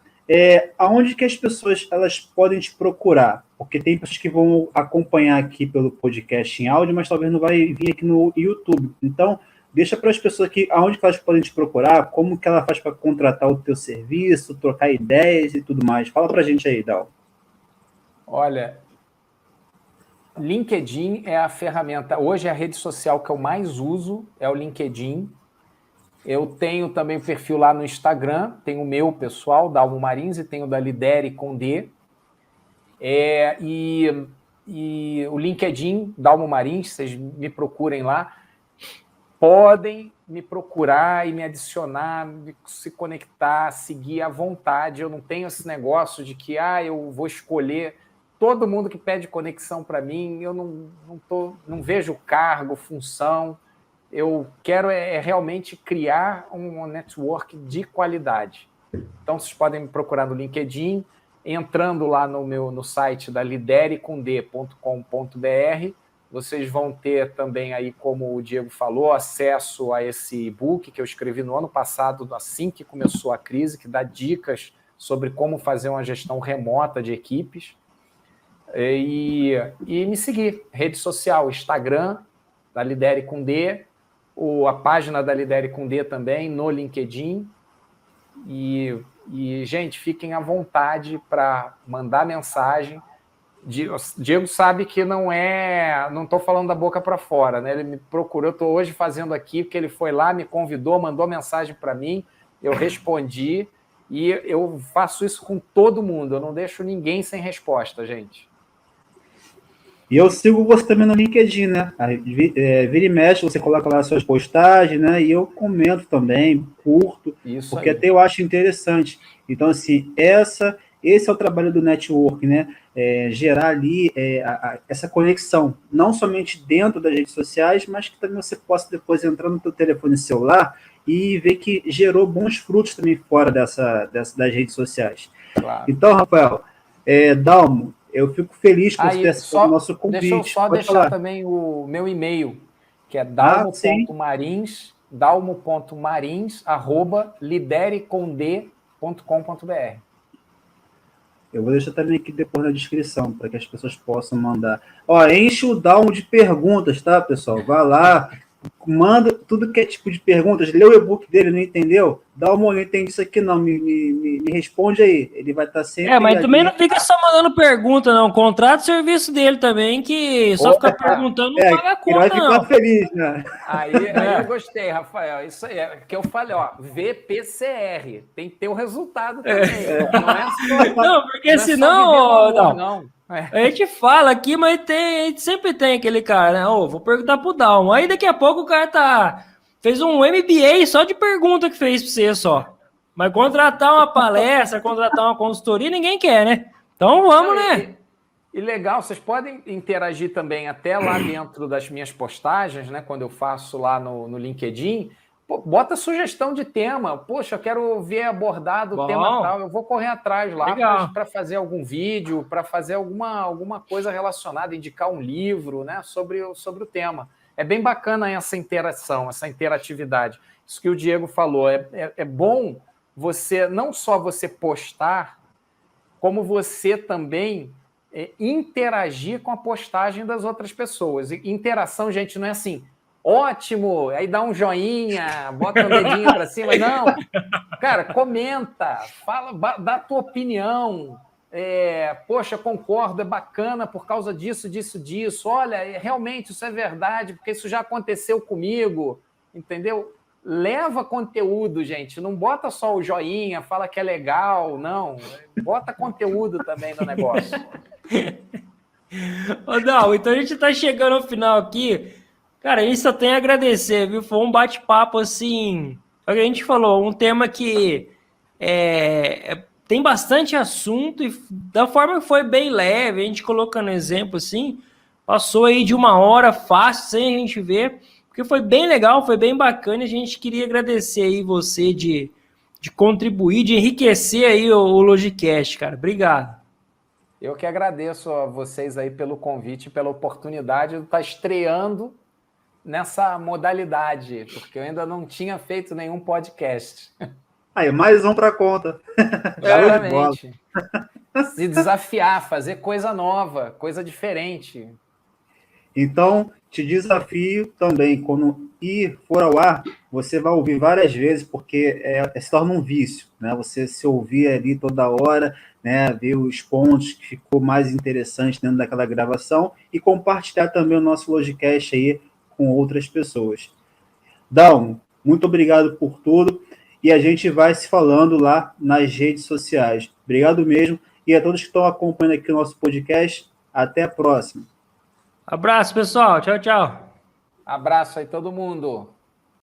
aonde que as pessoas elas podem te procurar? porque tem pessoas que vão acompanhar aqui pelo podcast em áudio, mas talvez não vai vir aqui no YouTube. Então, deixa para as pessoas aqui aonde que elas podem te procurar, como que ela faz para contratar o teu serviço, trocar ideias e tudo mais. Fala para a gente aí, Dal. Olha, LinkedIn é a ferramenta, hoje é a rede social que eu mais uso, é o LinkedIn. Eu tenho também o perfil lá no Instagram, tem o meu pessoal, Dalmo Marins, e tenho o da Lidere com D. E o LinkedIn, Dalmo Marins, vocês me procurem lá. Podem me procurar e me adicionar, se conectar, seguir à vontade. Eu não tenho esse negócio de que eu vou escolher. Todo mundo que pede conexão para mim, eu não vejo cargo, função. Eu quero realmente criar um network de qualidade. Então, vocês podem me procurar no LinkedIn, entrando lá no site da liderecomd.com.br. Vocês vão ter também aí, como o Diego falou, acesso a esse e-book que eu escrevi no ano passado, assim que começou a crise, que dá dicas sobre como fazer uma gestão remota de equipes. E me seguir, rede social, Instagram, da Lidere com D, a página da Lidere com D também, no LinkedIn. E, gente, fiquem à vontade para mandar mensagem. Diego sabe que não estou falando da boca para fora, né? Ele me procurou, eu estou hoje fazendo aqui, porque ele foi lá, me convidou, mandou mensagem para mim, eu respondi, e eu faço isso com todo mundo, eu não deixo ninguém sem resposta, gente. E eu sigo você também no LinkedIn, né? Vira e mexe, você coloca lá as suas postagens, né? E eu comento também, curto, Isso porque aí. até eu acho interessante. Então, assim, esse é o trabalho do network, né? Gerar ali essa conexão, não somente dentro das redes sociais, mas que também você possa depois entrar no teu telefone celular e ver que gerou bons frutos também fora das redes sociais. Claro. Então, Rafael, Dalmo, eu fico feliz por ter aceitado o nosso convite. Deixa eu só deixar também o meu e-mail, que é dalmo.marins@liderecomd.com.br. Eu vou deixar também aqui depois na descrição, para que as pessoas possam mandar. Enche o Dalmo de perguntas, tá, pessoal? Vai lá, manda tudo que é tipo de perguntas, lê o e-book dele, não entendeu? Dalmo, não entendi isso aqui não, me responde aí. Ele vai estar sempre... mas também não fica só mandando pergunta, não. Contrata o serviço dele também, que só ficar perguntando não paga a conta, vai ficar feliz, né? Aí eu gostei, Rafael. Isso aí é que eu falei, VPCR. Tem que ter o resultado também. Não é só... Não, porque não senão... não. A gente fala aqui, mas a gente sempre tem aquele cara, né? Vou perguntar pro Dalmo. Aí daqui a pouco o cara fez um MBA só de pergunta que fez pra você só. Mas contratar uma palestra, contratar uma consultoria, ninguém quer, né? Então vamos, né? E legal, vocês podem interagir também até lá dentro das minhas postagens, né? Quando eu faço lá no LinkedIn. Pô, bota sugestão de tema. Poxa, eu quero ver abordado o tema tal. Eu vou correr atrás lá para fazer algum vídeo, para fazer alguma coisa relacionada, indicar um livro, né, sobre o tema. É bem bacana essa interação, essa interatividade. Isso que o Diego falou. É bom não só você postar, como você também interagir com a postagem das outras pessoas. E interação, gente, não é assim... Ótimo, aí dá um joinha, bota um dedinho para cima. Não, cara, comenta, fala, dá a tua opinião. Poxa, concordo, é bacana por causa disso. Olha, realmente isso é verdade, porque isso já aconteceu comigo, entendeu? Leva conteúdo, gente, não bota só o joinha, fala que é legal, não. Bota conteúdo também no negócio. Dal, então a gente está chegando ao final aqui. Cara, a gente só tem a agradecer, viu? Foi um bate-papo, assim... A gente falou, um tema que tem bastante assunto e da forma que foi bem leve, a gente colocando exemplo, assim, passou aí de 1 hora fácil, sem a gente ver, porque foi bem legal, foi bem bacana e a gente queria agradecer aí você de contribuir, de enriquecer aí o Logicast, cara. Obrigado. Eu que agradeço a vocês aí pelo convite, pela oportunidade de estar estreando nessa modalidade, porque eu ainda não tinha feito nenhum podcast. Aí, mais um para conta. Exatamente. Se desafiar, fazer coisa nova, coisa diferente. Então, te desafio também, quando for ao ar, você vai ouvir várias vezes, porque se torna um vício, né? Você se ouvir ali toda hora, né? Ver os pontos que ficou mais interessante dentro daquela gravação e compartilhar também o nosso Logicast aí com outras pessoas. Dão, muito obrigado por tudo e a gente vai se falando lá nas redes sociais. Obrigado mesmo e a todos que estão acompanhando aqui o nosso podcast, até a próxima. Abraço, pessoal. Tchau, tchau. Abraço aí todo mundo.